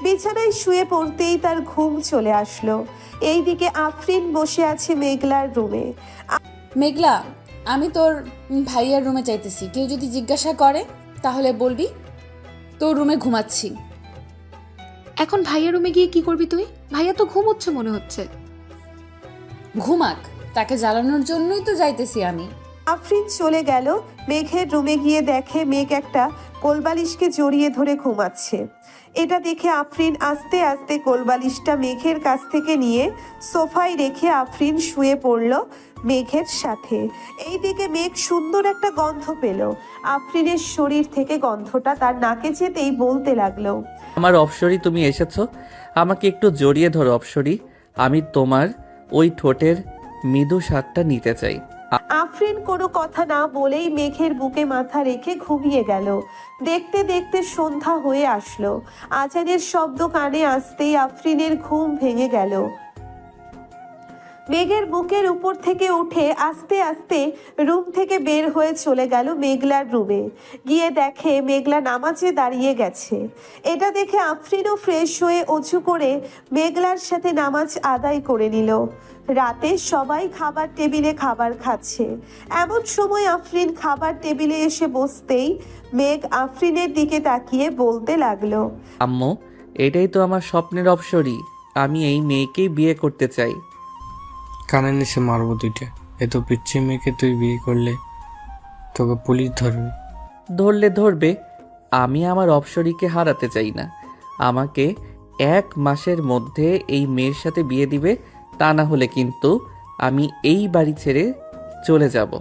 বিছানায় শুয়ে পড়তেই তার ঘুম চলে আসলো। এইদিকে আফরিন বসে আছে মেঘলার রুমে। মেঘলা, আমি তোর ভাইয়ার রুমে চাইতেছি। কেউ যদি জিজ্ঞাসা করে তাহলে বলবি তোর রুমে ঘুমাচ্ছি। এখন ভাইয়ার রুমে গিয়ে কি করবি তুই? ভাইয়া তো ঘুমোচ্ছে মনে হচ্ছে। ঘুমাক, তাকে জ্বালানোর জন্যই তো যাইতেছি আমি। আফরিন চলে গেল। মেঘের রুমে গিয়ে দেখে মেঘ একটা কোলবালিশকে জড়িয়ে ধরে ঘুমাচ্ছে। এটা দেখে আফরিন আস্তে আস্তে কোলবালিশটা মেঘের কাছ থেকে নিয়ে সোফায় রেখে আফরিন শুয়ে পড়ল মেঘের সাথে। এইদিকে মেঘ সুন্দর একটা গন্ধ পেল। আফরিনের শরীর থেকে গন্ধটা তার নাকে যেতেই বলতে লাগলো, আমার অপসরি, তুমি এসেছো। আমাকে একটু জড়িয়ে ধরো অপসরি, আমি তোমার ওই ঠোঁটের মৃদু স্বাদটা নিতে চাই। আফরিন কোনো কথা না বলেই মেঘের বুকে মাথা রেখে ঘুমিয়ে গেল। দেখতে দেখতে সন্ধ্যা হয়ে আসলো। আজানের শব্দ কানে আসতেই আফরিনের ঘুম ভেঙে গেল। মেঘের বুকের উপর থেকে উঠে আস্তে আস্তে রুম থেকে বের হয়ে চলে গেল মেঘলার রুমে। গিয়ে দেখে মেঘলা নামাজে দাঁড়িয়ে গেছে। এটা দেখে আফরিনও ফ্রেশ হয়ে অজু করে মেঘলার সাথে নামাজ আদায় করে নিল। রাতে সবাই খাবার টেবিলে খাবার খাচ্ছে। এমন সময় আফরিন খাবার টেবিলে এসে বসতেই মেঘ আফরিনের দিকে তাকিয়ে বলতে লাগলো, আম্মু, এটাই তো আমার স্বপ্নের অপসরি, আমি এই মেয়েকেই বিয়ে করতে চাই। কানে নিচে মারবো 2টা। এত পিচ্ছি মেয়েকে তুই বিয়ে করলে তোকে পুলিশ ধরবে। ধরলে ধরবে, আমি আমার অপসরিকে হারাতে চাই না। আমাকে 1 মাসের মধ্যে এই মেয়ের সাথে বিয়ে দিবে, তা না হলে কিন্তু আমি এই বাড়ি ছেড়ে চলে যাব।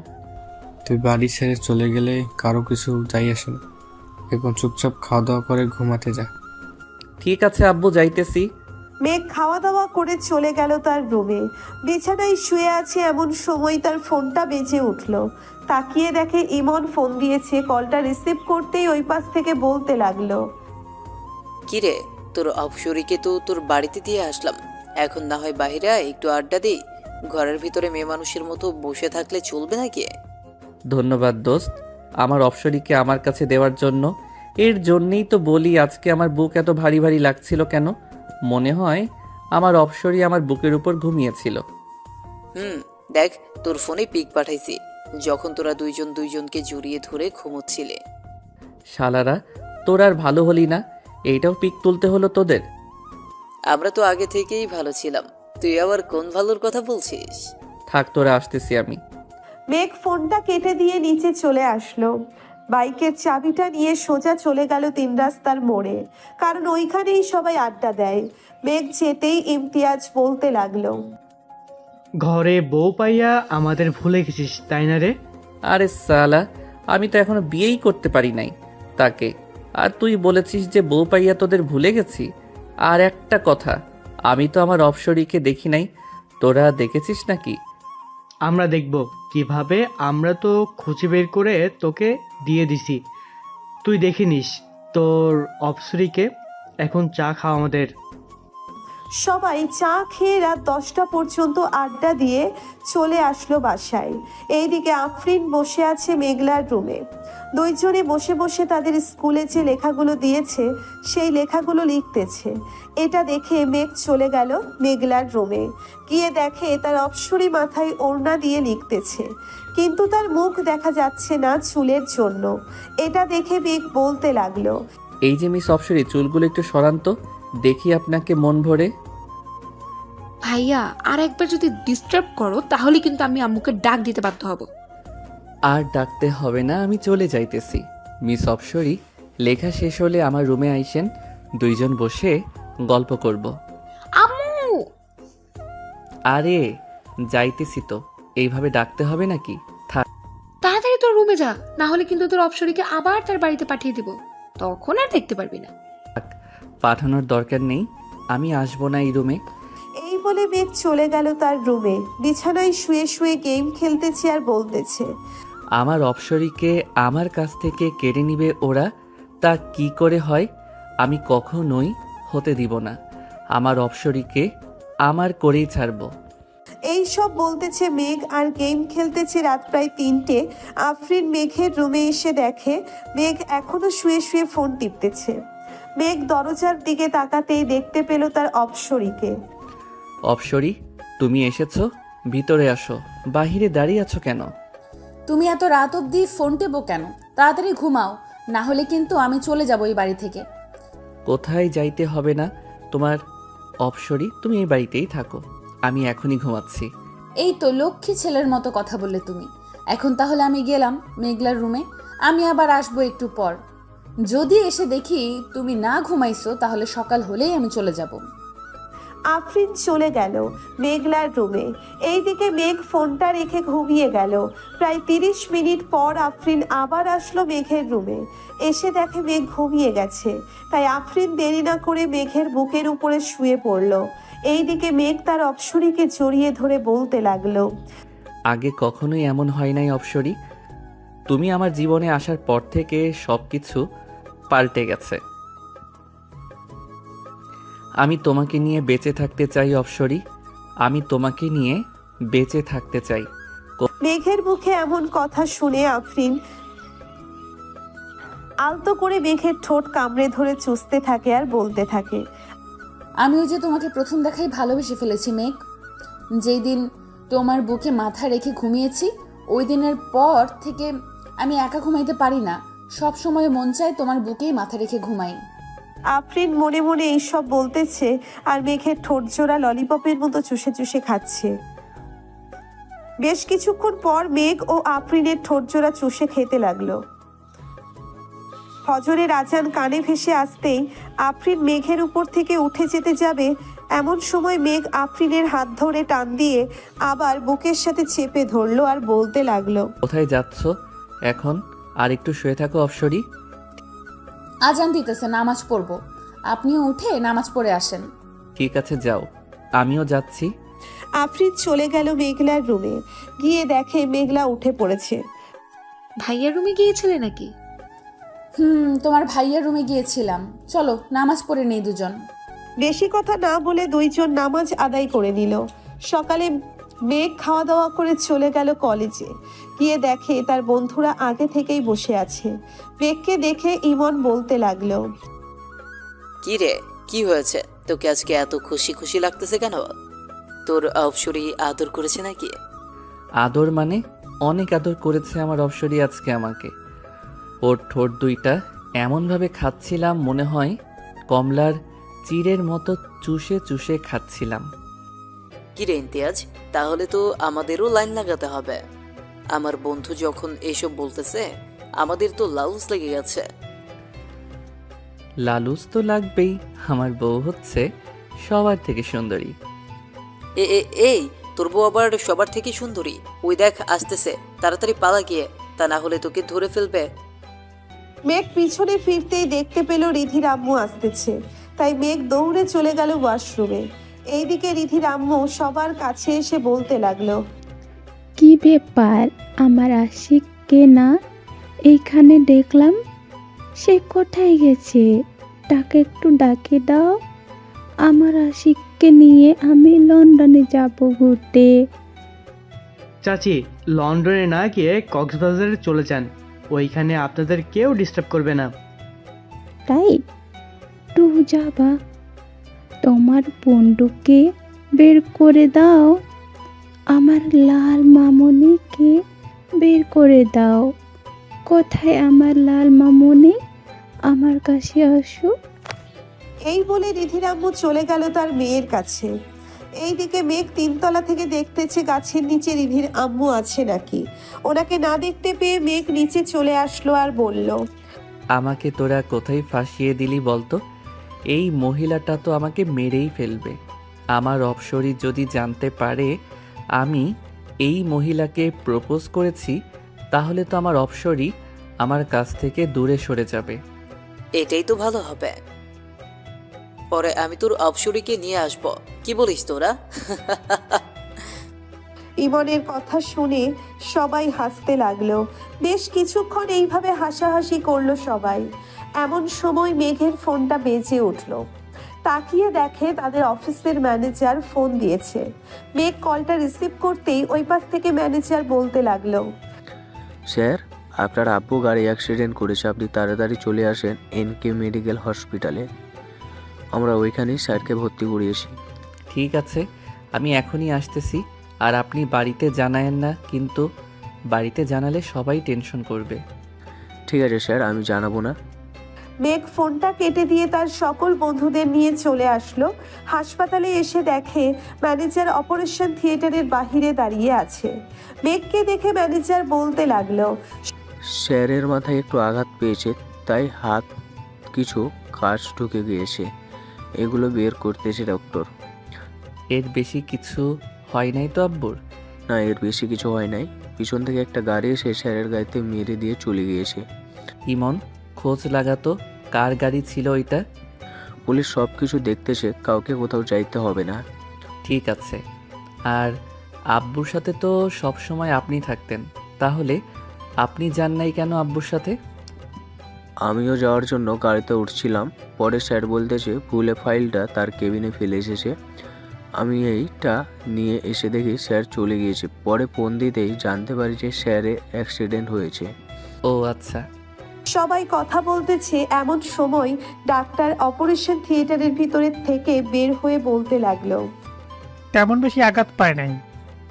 তুই বাড়ি ছেড়ে চলে গেলে কারো কিছু যাই আসে না। এখন চুপচাপ খাওয়া দাওয়া করে ঘুমাতে যা। ঠিক আছে আব্বু, যাইতেছি। মেঘ খাওয়া দাওয়া করে চলে গেল তার রুমে। বিছানায় শুয়ে আছে এমন সময় তার ফোনটা বেজে উঠল। তাকিয়ে দেখে ইমন ফোন দিয়েছে। কলটা রিসিভ করতেই ওই পাশ থেকে বলতে লাগলো, কিরে, তোর অপসরিকে তো তোর বাড়িতে দিয়ে আসলাম, এখন না হয় বাইরে একটু আড্ডা দিই। ঘরের ভিতরে মেয়ে মানুষের মতো বসে থাকলে চলবে নাকি? ধন্যবাদ দোস্ত, আমার অপসরিকে আমার কাছে দেওয়ার জন্য। এর জন্যেই তো বলি আজকে আমার বুক এত ভারী ভারী লাগছিল কেন। মনে হয় আমার অপসরি আমার বুকের উপর ঘুমিয়েছিল। দেখ, তোর ফোনে পিক পাঠাইছি, যখন তোরা দুইজনকে জড়িয়ে ধরে ঘুমোচ্ছিলে। শালারা, তোর আর ভালো হলি না, এইটাও পিক তুলতে হলো তোদের। আমরা তো আগে থেকেই ভালো ছিলাম, তুই আবার কোন ভালোর কথা বলছিস? থাক, তোরা আসতেছি আমি। মেঘ ফোনটা কেটে দিয়ে নিচে চলে আসলো। বাইকের চাবিটা নিয়ে সোজা চলে গেল 3 রাস্তার মোড়ে, কারণ ওইখানেই সবাই আড্ডা দেয়। মেঘ যেতেই ইমতিয়াজ বলতে লাগলো, ঘরে বউ পাইয়া আমাদের ভুলে গেছিস তাই না রে? আরে সালা, আমি তো এখনো বিয়েই করতে পারি নাই তাকে, আর তুই বলেছিস যে বউ পাইয়া তোদের ভুলে গেছি। আর একটা কথা, আমি তো আমার অপসরিকে দেখি নাই, তোরা দেখেছিস নাকি? আমরা দেখব কিভাবে, আমরা তো খুঁজে বের করে তোকে দিয়ে দিছি, তুই দেখে নিস তোর অপসরিকে। এখন চা খাওয়া আমাদের। সবাই চা খেয়ে রাত 10টা পর্যন্ত আড্ডা দিয়ে চলে আসলো বাসায়। এইদিকে আফরিন বসে আছে মেঘলার রুমে। দুইজনে বসে বসে তাদের স্কুলে যে লেখাগুলো দিয়েছে সেই লেখাগুলো লিখতেছে। এটা দেখে মেঘ চলে গেল মেঘলার রুমে। গিয়ে দেখে তার অপসরী মাথায় ওড়না দিয়ে লিখতেছে, কিন্তু তার মুখ দেখা যাচ্ছে না চুলের জন্য। এটা দেখে মেঘ বলতে লাগলো, এই যে মিস অপসরি, চুলগুলো একটু সরান্ত, দেখি আপনাকে মন ভরে। ভাইয়া আর একবার যদি ডিস্টার্ব করো তাহলে কিন্তু আমি আম্মুকে ডাক দিতে বাধ্য হব। আর ডাকতে হবে না, আমি চলে যাইতেছি। মিস অপসরি, লেখা শেষ হলে আমার রুমে আইসেন, দুইজন বসে গল্প করব। আম্মু! আরে যাইতেছি তো, এইভাবে ডাকতে হবে নাকি? থাক। তাড়াতাড়ি তোর রুমে যা, না হলে কিন্তু তোর অপসরীকে আবার তার বাড়িতে পাঠিয়ে দিব, তখন আর দেখতে পারবি না। পাঠানোর দরকার নেই, আমি আসবো না এই রুমে। এই বলে মেঘ চলে গেল তার রুমে। বিছানায় শুয়ে শুয়ে গেম খেলতেছে আর বলতেছে, আমার অপসরীকে আমার কাছ থেকে কেড়ে নিবে ওরা, তা কি করে হয়? আমি কখনোই হতে দিব না। আমার অপসরীকে আমার করেই ছাড়বো। এই সব বলতেছে মেঘ আর গেম খেলতেছে। রাত প্রায় 3টে। আফরিন মেঘের রুমে এসে দেখে মেঘ এখনো শুয়ে শুয়ে ফোন টিপতেছে। মেঘ দরজার দিকে তাকাতেই দেখতে পেল তার অপসরীকে। অপসরী, তুমি এসেছো? ভিতরে আসো। বাহিরে দাঁড়িয়ে আছো কেন? তুমি এত রাত অবধি ফোন টেপো কেন? তাড়াতাড়ি ঘুমাও, না হলে কিন্তু আমি চলে যাবো এই বাড়ি থেকে। কোথায় যাইতে হবে না তোমার। অপসরী, তুমি এই বাড়িতেই থাকো, আমি এখনই ঘুমাচ্ছি। এই তো লক্ষ্মী ছেলের মতো কথা বললে তুমি। এখন তাহলে আমি গেলাম মেঘলার রুমে, আমি আবার আসবো একটু পর। যদি এসে দেখি তুমি না ঘুমাইছো তাহলে সকাল হলেই আমি চলে যাব। আফরিন চলে গেল মেঘলার রুমে। এইদিকে মেঘ ফোনটা রেখে ঘুমিয়ে গেল। প্রায় 30 মিনিট পর আফরিন আবার আসলো মেঘের রুমে। এসে দেখে মেঘ ঘুমিয়ে গেছে, তাই আফরিন দেরি না করে মেঘের বুকের উপরে শুয়ে পড়ল। এইদিকে মেঘ তার অপসরীকে জড়িয়ে ধরে বলতে লাগলো, আগে কখনোই এমন হয় নাই অপসরী, তুমি আমার জীবনে আসার পর থেকে সব কিছু পাল্টে গেছে। আমি তোমাকে নিয়ে বেঁচে থাকতে চাই অপসরী, আমি তোমাকে নিয়ে বেঁচে থাকতে চাই। মেঘের মুখে এমন কথা শুনে আফরিন আলতো করে মেঘের ঠোঁট কামড়ে ধরে চুষতে থাকে আর বলতে থাকে, আমিও যে তোমাকে প্রথম দেখাই ভালোবেসে ফেলেছি মেঘ। যেই দিন তোমার বুকে মাথা রেখে ঘুমিয়েছি ওই দিনের পর থেকে আমি একা ঘুমাইতে পারি না, সব সময় মন চায় তোমার বুকেই মাথা রেখে ঘুমাই। আফরিন মনে মনে এইসব বলতেছে আর মেঘের ঠোঁট জোড়া ললিপপের মতো চুষে চুষে খাচ্ছে। বেশ কিছুক্ষণ পর মেঘ ও আফরিনের ঠোঁট জোড়া চুষে খেতে লাগলো। ফজরের আজান কানে ভেসে আসতেই আফরিন মেঘের উপর থেকে উঠে যেতে যাবে, এমন সময় মেঘ আফরিনের হাত ধরে টান দিয়ে আবার বুকের সাথে চেপে ধরলো আর বলতে লাগলো, কোথায় যাচ্ছ এখন? আর একটু শুয়ে থাকো অপসরী। আজান দিতেছে, নামাজ পড়বো, আপনিও উঠে নামাজ পড়ে আসেন। ঠিক আছে যাও, আমিও যাচ্ছি। আফরিন চলে গেল মেঘলার রুমে। গিয়ে দেখে মেঘলা উঠে পড়েছে। ভাইয়ার রুমে গিয়েছিলে নাকি? তোমার ভাইয়ের রুমে গিয়েছিলাম, চলো নামাজ পড়ে নেই দুজন। বেশি কথা না বলে দুইজন নামাজ আদায় করে নিল। সকালে মেঘ খাওয়া দাওয়া করে চলে গেল কলেজে। গিয়ে দেখে তার বন্ধুরা আগে থেকেই বসে আছে। মেঘকে দেখে ইমন বলতে লাগলো, কি রে, কি হয়েছে? তোকে আজকে এত খুশি খুশি লাগতেছে কেন? তোর অপসরী আদর করেছে নাকি? আদর মানে? অনেক আদর করেছে আমার অপসরী আজকে আমাকে। ওর ঠোঁট দুইটা এমনভাবে খাচ্ছিলাম মনে হয় কমলার চিড়ের মতো চুষে চুষে খাচ্ছিলাম। কি রে ইমতিয়াজ, তাহলে তো আমাদেরও লাইন লাগাতে হবে। আমার বন্ধু যখন এসব বলতেছে আমাদের তো লাউস লেগে গেছে। লালুস তো লাগবেই, আমার বউ হচ্ছে সবার থেকে সুন্দরী। এই তোর বউ আবার সবার থেকে সুন্দরী? ওই দেখ আসতেছে, তাড়াতাড়ি পালা গিয়ে, তা না হলে তোকে ধরে ফেলবে। মেঘ পিছনে ফিরতেই দেখতে পেল রিধির আম্মু আসতেছে, তাই মেঘ দৌড়ে চলে গেল ওয়াশরুমে। এইদিকে রিধির আম্মু সবার কাছে এসে বলতে লাগলো, কি ব্যাপার, আমার আশিককে না এইখানে দেখলাম, সে কোথায় গেছে? তাকে একটু ডাকে দাও, আমার আশিককে নিয়ে আমি লন্ডনে যাব ঘুরতে। চাচি, লন্ডনে না গিয়ে কক্সবাজারে চলে যান, ওইখানে আপনাদের কেউ ডিস্টার্ব করবে না। তাই টু যাবা, তোমার বন্দুককে বের করে দাও, আমার লাল মামুনিকে বের করে দাও। কোথায় আমার লাল মামুনি? আমার কাছে আসো। এই বলে রিধির আম্মু চলে গেল তার মেয়ের কাছে। এইদিকে মেঘ তিনতলা থেকে দেখতেছে গাছের নিচে রিধির আম্মু আছে নাকি। ওনাকে না দেখতে পেয়ে মেঘ নিচে চলে আসলো আর বলল, আমাকে তোরা কোথায় ফাঁসিয়ে দিলি বলতো? এই মহিলাটা তো আমাকে মেরেই ফেলবে। আমার অপসরি যদি জানতে পারে আমি এই মহিলাকে প্রপোজ করেছি, তাহলে তো আমার অপসরি আমার কাছ থেকে দূরে সরে যাবে। এটাই তো ভালো হবে। পরে আমি তোর অপসরীকে নিয়ে আসব, কি বলিস তোরা? ইমনের কথা শুনে সবাই হাসতে লাগলো। বেশ কিছুক্ষণ এইভাবে হাসাহাসি করলো সবাই। এমন সময় মেঘের ফোনটা বেজে উঠলো। তাকিয়ে দেখে তাদের অফিসের ম্যানেজার ফোন দিয়েছে। মেঘ কলটা রিসিভ করতেই ওই পাশ থেকে ম্যানেজার বলতে লাগলো, স্যার, আপনার আব্বু গাড়ি অ্যাক্সিডেন্ট করেছে, আপনি তাড়াতাড়ি চলে আসেন এনকে মেডিকেল হসপিটালে। আমরা ওইখানেই স্যারকে ভর্তি করিয়েছি। ঠিক আছে, আমি এখনই আসতেছি। আর আপনি বাড়িতে জানায়েন না কিন্তু, বাড়িতে জানালে সবাই টেনশন করবে। ঠিক আছে স্যার, আমি জানাবো না। মেঘ ফোনটা কেটে দিয়ে তার সকল বন্ধুদের নিয়ে চলে আসলো। হাসপাতালে এসে দেখে ম্যানেজার অপারেশন থিয়েটারের বাহিরে দাঁড়িয়ে আছে। মেঘকে দেখে ম্যানেজার বলতে লাগলো, স্যারের মাথায় একটু আঘাত পেয়েছে, তাই হাত কিছু কাজ ঢুকে গিয়েছে, এগুলো বের করতেছে ডক্টর। এর বেশি কিছু হয় নাই তো আব্বুর? না, এর বেশি কিছু হয় নাই। পিছন থেকে একটা গাড়ি এসে স্যারের গাড়িতে মেরে দিয়ে চলে গিয়েছে। ইমন, খোঁজ লাগাতো কার গাড়ি ছিল ওইটা। পুলিশ সব কিছু দেখতেছে, কাউকে কোথাও যাইতে হবে না। ঠিক আছে। আর আব্বুর সাথে তো সব সময় আপনি থাকতেন, তাহলে আপনি যান নাই কেন আব্বুর সাথে? আমিও যাওয়ার জন্য গাড়িতে উঠছিলাম, পরে স্যার বলতেছে ভুলে ফাইলটা তার কেবিনে ফেলে এসেছে। আমি এইটা নিয়ে এসে দেখি স্যার চলে গিয়েছে। পরে ফোন দিতেই জানতে পারি যে স্যারের অ্যাক্সিডেন্ট হয়েছে। ও আচ্ছা। সবাই কথা বলতেছে এমন সময় ডাক্তার অপারেশন থিয়েটারের ভিতরে থেকে বের হয়ে বলতে লাগলো, তেমন বেশি আঘাত পায় নাই।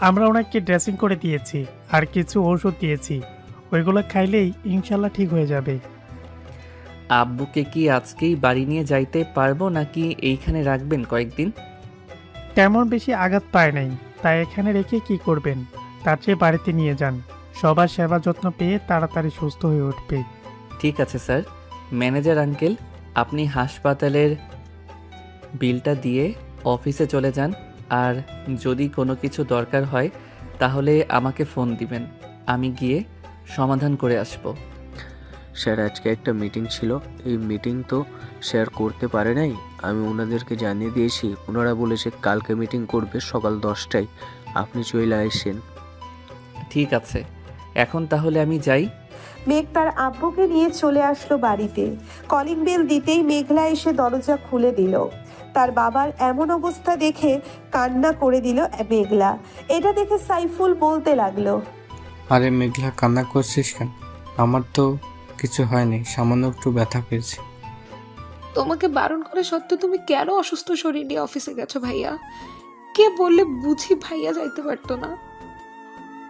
আমরা ওনাকে ড্রেসিং করে দিয়েছি আর কিছু ওষুধ দিয়েছি, ওইগুলো খাইলেই ইনশাল্লাহ ঠিক হয়ে যাবে। আব্বুকে কি আজকেই বাড়ি নিয়ে যাইতে পারবো নাকি এইখানে রাখবেন কয়েকদিন? তেমন বেশি আঘাত পায় নাই, তাই এখানে রেখে কি করবেন? তার চেয়ে বাড়িতে নিয়ে যান, সবার সেবা যত্ন পেয়ে তাড়াতাড়ি সুস্থ হয়ে উঠবে। ঠিক আছে স্যার। ম্যানেজার আঙ্কেল, আপনি হাসপাতালের বিলটা দিয়ে অফিসে চলে যান, আর যদি কোনো কিছু দরকার হয় তাহলে আমাকে ফোন দিবেন, আমি গিয়ে সমাধান করে আসব। স্যার, আজকে একটা মিটিং ছিল, এই মিটিং তো স্যার করতে পারে নাই। আমি ওনাদেরকে জানিয়ে দিয়েছি, ওনারা বলেছে কালকে মিটিং করবে সকাল 10টায়, আপনি চলে আসেন। ঠিক আছে, এখন তাহলে আমি যাই। মেঘ তার আব্বুকে নিয়ে চলে আসলো বাড়িতে। কলিং বেল দিতেই মেঘলা এসে দরজা খুলে দিল। তার বাবার এমন অবস্থা দেখে কান্না করে দিল মেঘলা। এটা দেখে সাইফুল বলতে লাগলো, আরে মেঘলা, কান্না করছিস কেন? আমার তো কিছু হয়নি, সামান্য একটু ব্যথা পেয়েছি। তোমাকে বারণ করে সত্ত্বেও তুমি কেন অসুস্থ শরীর নিয়ে অফিসে গেছো ভাইয়া? কে বললে বুঝি ভাইয়া যাইতে পারতো না?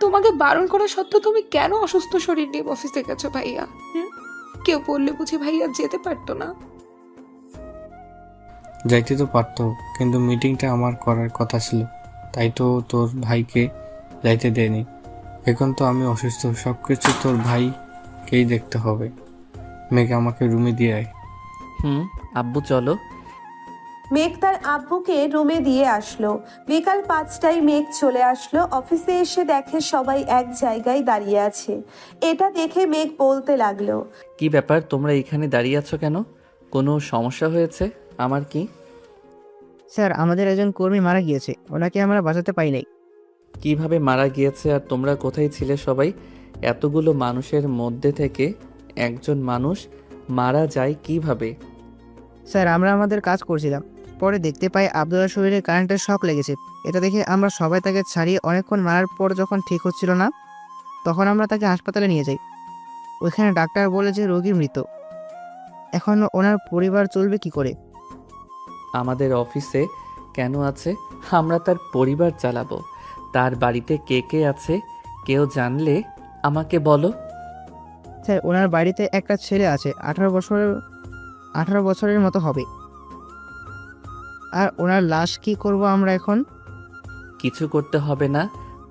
তোমাকে বারণ করা সত্ত্বেও তুমি কেন অসুস্থ শরীর নিয়ে অফিসে গেছো ভাইয়া? কেউ বললে বুঝি ভাইয়া যেতে পারতো না? যাইতে তো পারতো, কিন্তু মিটিংটা আমার করার কথা ছিল, তাই তো তোর ভাইকে যাইতে দেয়নি। এখন তো আমি অসুস্থ, সব কিছু তোর ভাইকেই দেখতে হবে। মেঘ, আমাকে রুমে দিয়ে আয়। আব্বু চলো। মেঘ তার আব্বুকে রুমে দিয়ে আসলো। বিকাল 5টায় মেঘ চলে আসলো। অফিসে এসে দেখে সবাই এক জায়গায় দাঁড়িয়ে আছে। এটা দেখে মেঘ বলতে লাগলো, কি ব্যাপার, তোমরা এখানে দাঁড়িয়ে আছো কেন? কোনো সমস্যা হয়েছে? আমার কি? স্যার, আমাদের একজন কর্মী মারা গিয়েছে, ওনাকে আমরা বাঁচাতে পাই নাই। কিভাবে মারা গিয়েছে আর তোমরা কোথায় ছিলে সবাই? এতগুলো মানুষের মধ্যে থেকে একজন মানুষ মারা যায় কিভাবে? স্যার, আমরা আমাদের কাজ করছিলাম, পরে দেখতে পাই আব্দুল্লাহর শরীরে কারেন্টের শক লেগেছে। এটা দেখে আমরা সবাই তাকে ছাড়িয়ে অনেকক্ষণ মারার পর যখন ঠিক হচ্ছিল না, তখন আমরা তাকে হাসপাতালে নিয়ে যাই। ওইখানে ডাক্তার বলেছে রোগী মৃত। এখন ওনার পরিবার চলবে কি করে? আমাদের অফিসে কেন আছে? আমরা তার পরিবার চালাবো। তার বাড়িতে কে কে আছে কেউ জানলে আমাকে বলো। স্যার, ওনার বাড়িতে একটা ছেলে আছে, 18 বছরের মতো হবে। আর ওনার লাশ কি করব আমরা এখন? কিছু করতে হবে না,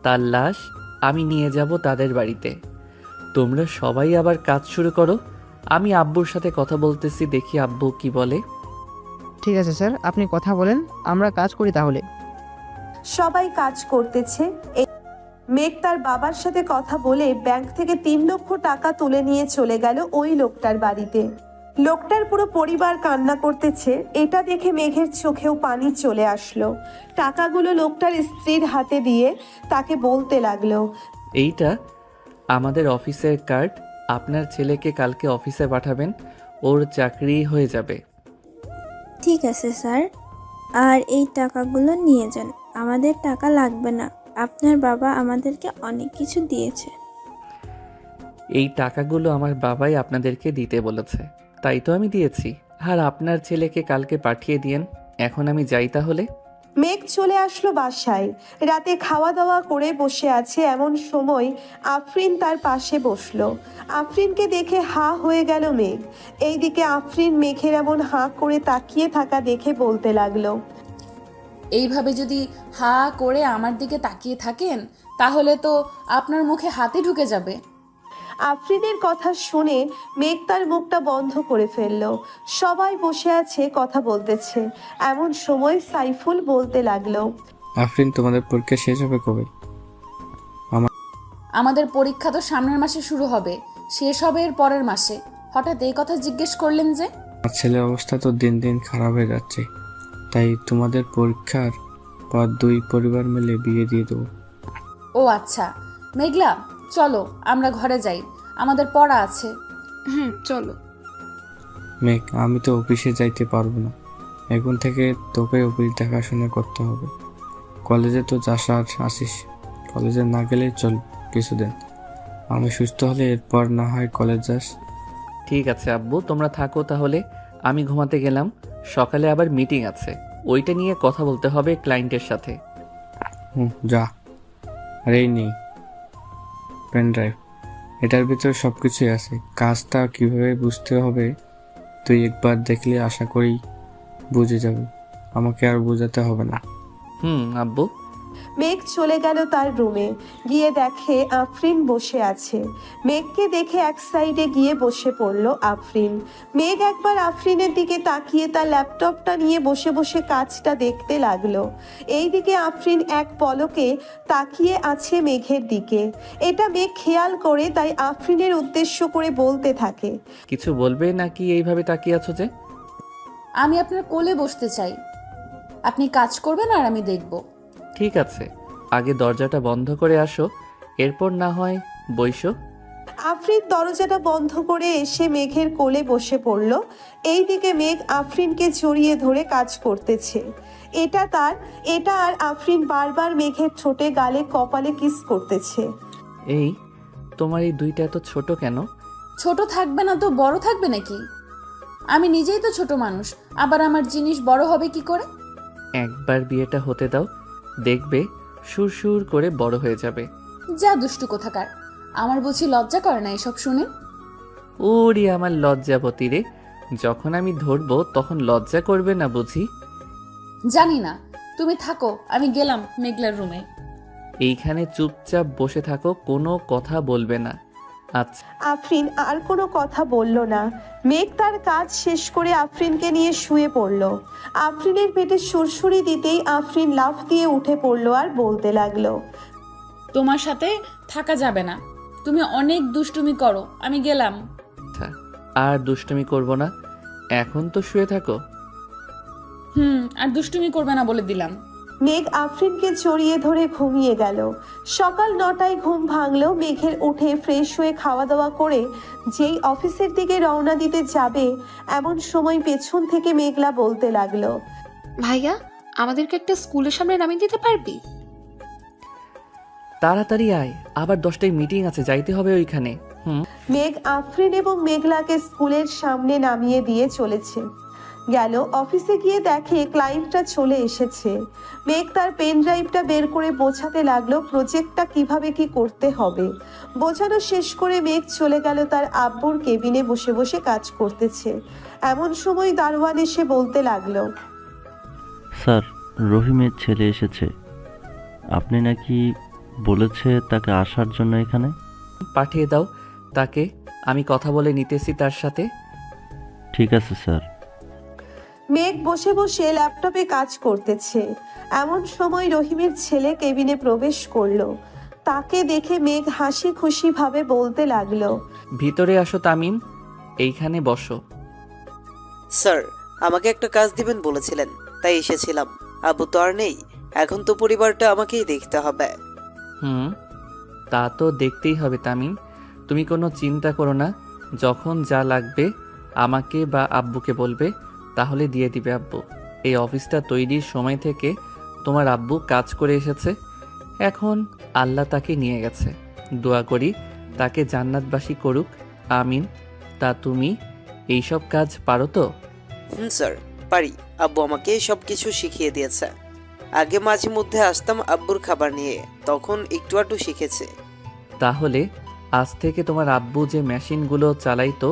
তার লাশ আমি নিয়ে যাব তাদের বাড়িতে। তোমরা সবাই আবার কাজ শুরু করো। আমি আব্বুর সাথে কথা বলতেছি, দেখি আব্বু কি বলে। ঠিক আছে স্যার, আপনি কথা বলেন, আমরা কাজ করি তাহলে। সবাই কাজ করতেছে। মেঘ তার বাবার সাথে কথা বলে ব্যাংক থেকে 3 লক্ষ টাকা তুলে নিয়ে চলে গেল ওই লোকটার বাড়িতে। লোকটার পুরো পরিবার কান্না করতেছে। এটা দেখে মেঘের চোখেও পানি চলে আসলো। টাকাগুলো লোকটার স্ত্রীর হাতে দিয়ে তাকে বলতে লাগলো, এইটা আমাদের অফিসের কার্ড। আপনার ছেলেকে কালকে অফিসে পাঠাবেন, ওর চাকরি হয়ে যাবে। ঠিক আছে স্যার, আর এই টাকাগুলো নিয়ে যান, আমাদের টাকা লাগবে না, আপনার বাবা আমাদেরকে অনেক কিছু দিয়েছে। এই টাকাগুলো আমার বাবাই আপনাদেরকে দিতে বলেছে, তাই তো আমি দিয়েছি। আর আপনার ছেলেকে কালকে পাঠিয়ে দিয়েন। এখন আমি যাই তাহলে। মেঘ চলে আসলো বাসায়। রাতে খাওয়া দাওয়া করে বসে আছে, এমন সময় আফরিন তার পাশে বসলো। আফরিনকে দেখে হা হয়ে গেল মেঘ। এইদিকে আফরিন মেঘের এমন হা করে তাকিয়ে থাকা দেখে বলতে লাগলো, এইভাবে যদি হা করে আমার দিকে তাকিয়ে থাকেন তাহলে তো আপনার মুখে হাতে ঢুকে যাবে। আফরিনের কথা শুনে মেঘ তার মুখটা বন্ধ করে ফেললো। সবাই বসে আছে, কথা বলতেছে। এমন সময় সাইফুল বলতে লাগলো, আফরিন, তোমাদের পরীক্ষা শেষ হবে কবে? আমাদের পরীক্ষা তো সামনের মাসে শুরু হবে, শেষ হবে এর পরের মাসে। হঠাৎ এই কথা জিজ্ঞেস করলেন যে? আমার ছেলের অবস্থা তো দিন দিন খারাপ হয়ে যাচ্ছে, তাই তোমাদের পরীক্ষার পর 2 পরিবার মিলে বিয়ে দিয়ে দেবো। ও আচ্ছা, মেঘলা চলো আমরা ঘরে যাই, আমাদের পড়া আছে। চলো। মেঘ, আমি তো অফিসে যাইতে পারবো না। এখন থেকে তোকে অফিস দেখাশোনা করতে হবে। কলেজে তো যাস আর আসিস, কলেজে না গেলে চল কিছুদিন। আমি সুস্থ হলে এরপর না হয় কলেজ যাস। ঠিক আছে আব্বু, তোমরা থাকো তাহলে। আমি ঘুমাতে গেলাম। সকালে আবার মিটিং আছে, ওইটা নিয়ে কথা বলতে হবে ক্লায়েন্টের সাথে। যা। আর এই নেই পেন ড্রাইভ, এটার ভিতরে সব কিছুই আছে। কাজটা কিভাবে বুঝতে হবে তুই একবার দেখলে আশা করি বুঝে যাবে, আমাকে আর বোঝাতে হবে না। আব্বু। মেঘ চলে গেল তার রুমে। গিয়ে দেখে আফরিন বসে আছে। মেঘকে দেখে এক সাইডে গিয়ে বসে পড়ল আফরিন। মেঘ একবার আফরিনের দিকে তাকিয়ে তার ল্যাপটপটা নিয়ে বসে বসে কাজটা দেখতে লাগলো। এইদিকে আফরিন এক পলকে তাকিয়ে আছে মেঘের দিকে। এটা মেঘ খেয়াল করে, তাই আফরিনের উদ্দেশ্য করে বলতে থাকে, কিছু বলবে নাকি এইভাবে তাকিয়ে আছো যে? আমি আপনার কোলে বসতে চাই, আপনি কাজ করবেন আর আমি দেখব। ঠিক আছে, আগে দরজাটা বন্ধ করে আসো, এরপর না হয় বইসো। আফরিন দরজাটা বন্ধ করে এসে মেঘের কোলে বসে পড়ল। এইদিকে মেঘ আফরিনকে জড়িয়ে ধরে কাজ করতেছে। এটা আর আফরিন বারবার মেঘের ঠোঁটে, গালে, কপালে কিস করতেছে। এই তোমার এই দুইটা এত ছোট কেন? ছোট থাকবে না তো বড় থাকবে নাকি? আমি নিজেই তো ছোট মানুষ, আবার আমার জিনিস বড় হবে কি করে? একবার বিয়েটা হতে দাও, দেখবে সুর করে বড় হয়ে যাবে। যা দুষ্টু কোথাকার, আমার বুঝি লজ্জা করে না এসব শুনে? ওরে আমার লজ্জাবতী রে, যখন আমি ধরবো তখন লজ্জা করবে না বুঝি? জানি না, তুমি থাকো, আমি গেলাম মেঘলার রুমে। এইখানে চুপচাপ বসে থাকো, কোনো কথা বলবে না। আচ্ছা। আফরিন আর কোনো কথা বলল না। মেঘ তার কাজ শেষ করে আফরিনকে নিয়ে শুয়ে পড়ল। আফরিনের পেটে সুরসুরি দিতেই আফরিন লাফ দিয়ে উঠে পড়ল আর বলতে লাগলো, তোমার সাথে থাকা যাবে না, তুমি অনেক দুষ্টুমি করো, আমি গেলাম। আর দুষ্টুমি করব না, এখন তো শুয়ে থাকো। আর দুষ্টুমি করবে না বলে দিলাম। মেঘ আফরিনকে জড়িয়ে ধরে ঘুমিয়ে গেল। সকাল 9টায় ঘুম ভাঙলো মেঘের। উঠে ফ্রেশ হয়ে খাওয়া দাওয়া করে যেই অফিসের দিকে রওনা দিতে যাবে, এমন সময় পেছন থেকে মেঘলা বলতে লাগলো, ভাইয়া, আমাদেরকে একটা স্কুলের সামনে নামিয়ে দিতে পারবি? তাড়াতাড়ি আয়, আবার 10টায় মিটিং আছে, যাইতে হবে ওইখানে। হুম। মেঘ আফরিন এবং মেঘলাকে স্কুলের সামনে নামিয়ে দিয়ে চলেছে। গেল অফিসে গিয়ে দেখে ক্লায়েন্টরা চলে এসেছে। মেঘ তার পেন ড্রাইভটা বের করে বোঝাতে লাগলো প্রজেক্টটা কিভাবে কি করতে হবে। বোঝানো শেষ করে মেঘ চলে গেল তার আব্বুর কেবিনে বসে বসে কাজ করতেছে। এমন সময় দারোয়ান এসে বলতে লাগলো, স্যার, রহিমের ছেলে এসেছে। আপনি নাকি বলেছে তাকে আসার জন্য এখানে? পাঠিয়ে দাও তাকে, আমি কথা বলে নিতেছি তার সাথে। ঠিক আছে স্যার। মেঘ বসে বসে ল্যাপটপে কাজ করতেছে। এমন সময় রহিমের ছেলে কেবিনে প্রবেশ করলো। তাকে দেখে মেঘ হাসি খুশি ভাবে বলতে লাগলো, ভিতরে আসো তামিম, এইখানে বসো। স্যার, আমাকে একটা কাজ দিবেন বলেছিলেন, তাই এসেছিলাম। আব্বু তো আর নেই, এখন তো পরিবারটা আমাকেই দেখতে হবে। হুম, তা তো দেখতেই হবে তামিম, তুমি কোনো চিন্তা করো না। যখন যা লাগবে আমাকে বা আব্বুকে বলবে, তাহলে দিয়ে দিবে আব্বু। এই অফিসটা তৈরির সময় থেকে তোমার আব্বু কাজ করে এসেছে, এখন আল্লাহ তাকে নিয়ে গেছে। দোয়া করি তাকে জান্নাতবাসী করুক, আমিন। তা তুমি এইসব কাজ পারো তো? স্যার, পারি। আব্বু আমাকে সব কিছু শিখিয়ে দিয়েছে। আগে মাঝে মধ্যে আসতাম আব্বুর খাবার নিয়ে, তখন একটু আধটু শিখেছে। তাহলে আজ থেকে তোমার আব্বু যে মেশিনগুলো চালাইতো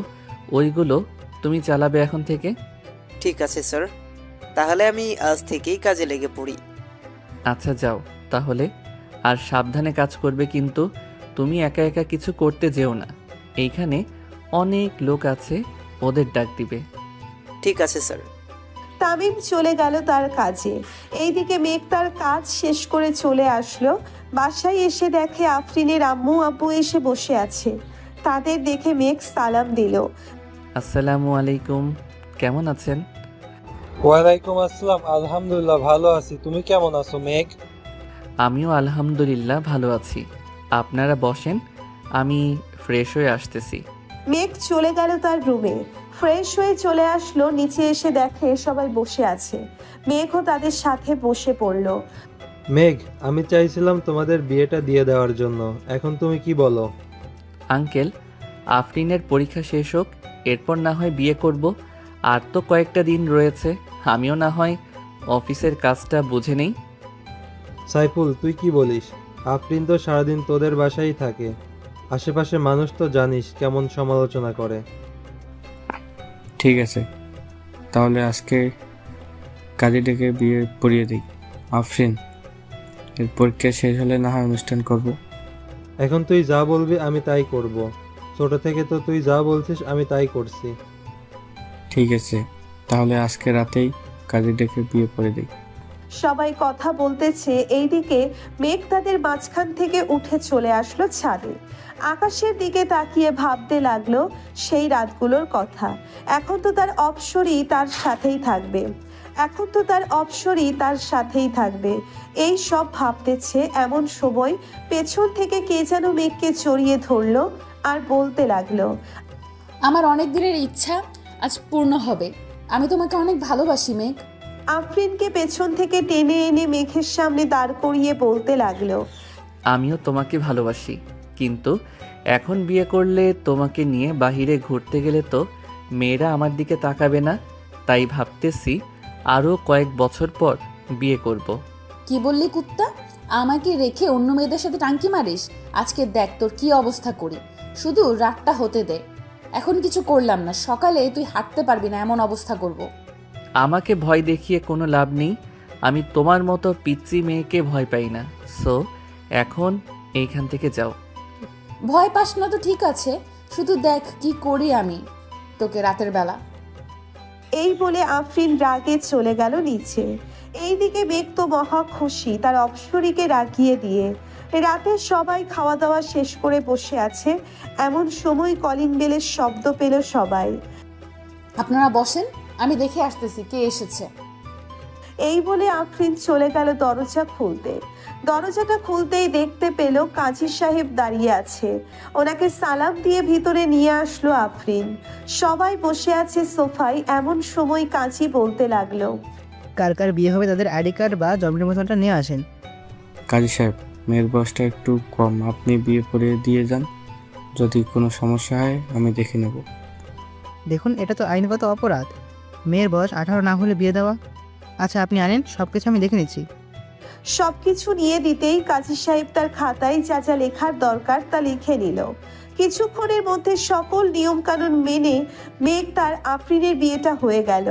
ওইগুলো তুমি চালাবে এখন থেকে। ঠিক আছে স্যার, তাহলে আমি আজ থেকেই কাজে লেগে পড়ি। আচ্ছা যাও তাহলে, আর সাবধানে কাজ করবে কিন্তু। তুমি একা একা কিছু করতে যেও না, এইখানে অনেক লোক আছে, ওদের ডাক দিবে। ঠিক আছে স্যার। তামিম চলে গেল তার কাজে। এইদিকে মেঘ তার কাজ শেষ করে চলে আসলো। বাসায় এসে দেখে আফরিনের আম্মু আব্বু এসে বসে আছে। তাদের দেখে মেঘ সালাম দিল। আসসালামু আলাইকুম, কেমন আছেন? ওয়ালাইকুম আসসালাম, আলহামদুলিল্লাহ ভালো আছি। তুমি কেমন আছো মেঘ? আমিও আলহামদুলিল্লাহ ভালো আছি। আপনারা বসেন, আমি ফ্রেশ হয়ে আসতেছি। মেঘ চলে গেল তার রুমে। ফ্রেশ হয়ে চলে আসলো, নিচে এসে দেখে সবাই বসে আছে। মেঘও তাদের সাথে বসে পড়ল। মেঘ, আমি চাইছিলাম তোমাদের বিয়েটা দিয়ে দেওয়ার জন্য, এখন তুমি কি বলো? আঙ্কেল, আফরিনের পরীক্ষা শেষ হোক, এরপর না হয় বিয়ে করব। আর তো কয়েকটা দিন রয়েছে, আমিও না হয় অফিসের কাজটা বুঝে নেই। সাইফুল, তুই কি বলিস? আফরিন তো সারাদিন তোদের বাসায় থাকে, আশেপাশে মানুষ তো জানিস কেমন সমালোচনা করে। ঠিক আছে, তাহলে আজকে কাজে ডেকে বিয়ে পড়িয়ে দিই। আফরিন, এর পরীক্ষা শেষ হলে না হয় অনুষ্ঠান করব। এখন তুই যা বলবি আমি তাই করব। ছোট থেকে তো তুই যা বলছিস আমি তাই করছি। ঠিক আছে, তাহলে আজকে রাতেই কাজে ডেকে বিয়ে পড়ে দিই। সবাই কথা বলতেছে, এইদিকে মেঘ তাদের মাঝখান থেকে উঠে চলে আসলো ছাদে। আকাশের দিকে তাকিয়ে ভাবতে লাগলো সেই রাতগুলোর কথা। এখন তো তার অপসরই তার সাথেই থাকবে, এখন তো তার অপসরই তার সাথেই থাকবে। এই সব ভাবতেছে এমন সময় পেছন থেকে কে যেন মেঘকে জড়িয়ে ধরলো আর বলতে লাগলো, আমার অনেক দিনের ইচ্ছা আজ পূর্ণ হবে। আমি তোমাকে অনেক ভালোবাসি মেঘ। আফরিনকে পেছন থেকে টেনে এনে মেঘের সামনে দাঁড় করিয়ে বলতে লাগলো, আমিও তোমাকে ভালোবাসি, কিন্তু এখন বিয়ে করলে তোমাকে নিয়ে বাহিরে ঘুরতে গেলে তো মেয়েরা আমার দিকে তাকাবে না। তাই ভাবতেছি আরও কয়েক বছর পর বিয়ে করব। কি বললি কুত্তা? আমাকে রেখে অন্য মেয়েদের সাথে টাঙ্কি মারিস? আজকে দেখ তোর কি অবস্থা করি, শুধু রাতটা হতে দে। এখন কিছু করলাম না, সকালে তুই হাঁটতে পারবি না এমন অবস্থা করব। আমাকে ভয় দেখিয়ে কোনো লাভ নেই, আমি তোমার মতো পিচ্চি মেয়েকে ভয় পাই না। সো এখন এইখান থেকে যাও। ভয় পাস না তো ঠিক আছে, শুধু দেখ কি করি আমি তোকে রাতের বেলা। এই বলে আফরিন রাগে চলে গেল নিচে। এইদিকে মেঘ তো মহা খুশি তার অপসরীকে রাগিয়ে দিয়ে। রাতে সবাই খাওয়া দাওয়া শেষ করে বসে আছে। এমন সময় কলিং বেলের শব্দ পেল সবাই। আপনারা বসেন, আমি দেখে আসতেছি কে এসেছে। এই বলে আফরিন চলে গেল দরজা খুলতে। দরজাটা খুলতেই দেখতে পেল কাজী সাহেব দাঁড়িয়ে আছে। ওনাকে সালাম দিয়ে ভিতরে নিয়ে আসলো আফরিন। সবাই বসে আছে সোফায়। এমন সময় কাজী বলতে লাগলো, কার কার বিয়ে হবে তাদের আইডি কার্ড বা জন্ম নিবন্ধনটা নিয়ে আসেন। কাজী সাহেব, মেয়ের বয়সটা একটু কম, আপনি বিয়ে পড়িয়ে দিয়ে যান। যদি কোনো সমস্যা হয় আমি দেখে নেব। দেখুন, এটা তো আইনগত অপরাধ। মেয়ের বয়স 18 না হলে বিয়ে দেওয়া। আচ্ছা, আপনি আনেন, সব কিছু আমি দেখে নিচ্ছি। সবকিছু নিয়ে দিতেই কাজী সাহেব তার খাতায় যা যা লেখার দরকার তা লিখে নিল। কিছুক্ষণের মধ্যে সকল নিয়মকানুন মেনে মেঘ তার আফরিনের বিয়েটা হয়ে গেল।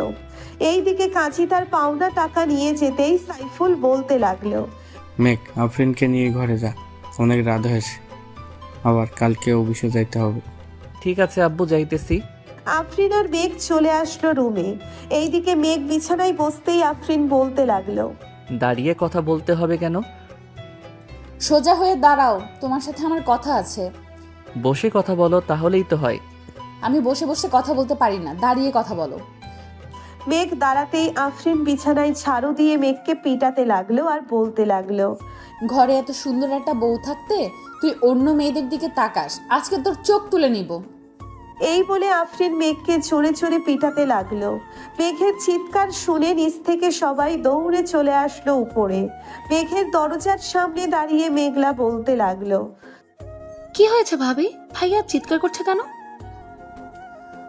এইদিকে কাজী তার পাওনা টাকা নিয়ে যেতেই সাইফুল বলতে লাগলো, মেঘ, আফরিনকে নিয়ে ঘরে যা, অনেক রাত হয়েছে, আবার কালকে অফিসে যাইতে হবে। ঠিক আছে আব্বু, যাইতেছি। আফরিন আর মেঘ চলে আসলো রুমে। এইদিকে মেঘ বিছানায় বসতেই আফরিন বলতে লাগলো, দাঁড়িয়ে কথা বলতে হবে কেন? সোজা হয়ে দাঁড়াও, তোমার সাথে আমার কথা আছে। বসে কথা বলো, তাহলেই তো হয়। আমি বসে বসে কথা বলতে পারি না, দাঁড়িয়ে কথা বলো। মেঘ দাঁড়াতেই আফরিন বিছানায় ঝাড়ু দিয়ে মেঘকে পিটাতে লাগলো আর বলতে লাগলো, ঘরে এত সুন্দর একটা বউ থাকতে তুই অন্য মেয়েদের দিকে তাকাস, আজকে তোর চোখ তুলে নিব। এই বলে আফরিন মেঘকে জোরে জোরে পিটাতে লাগলো। মেঘের চিৎকার শুনে নিচ থেকে সবাই দৌড়ে চলে আসলো উপরে। মেঘের দরজার সামনে দাঁড়িয়ে মেঘলা বলতে লাগলো, কি হয়েছে ভাবি? ভাইয়া চিৎকার করছে কেন?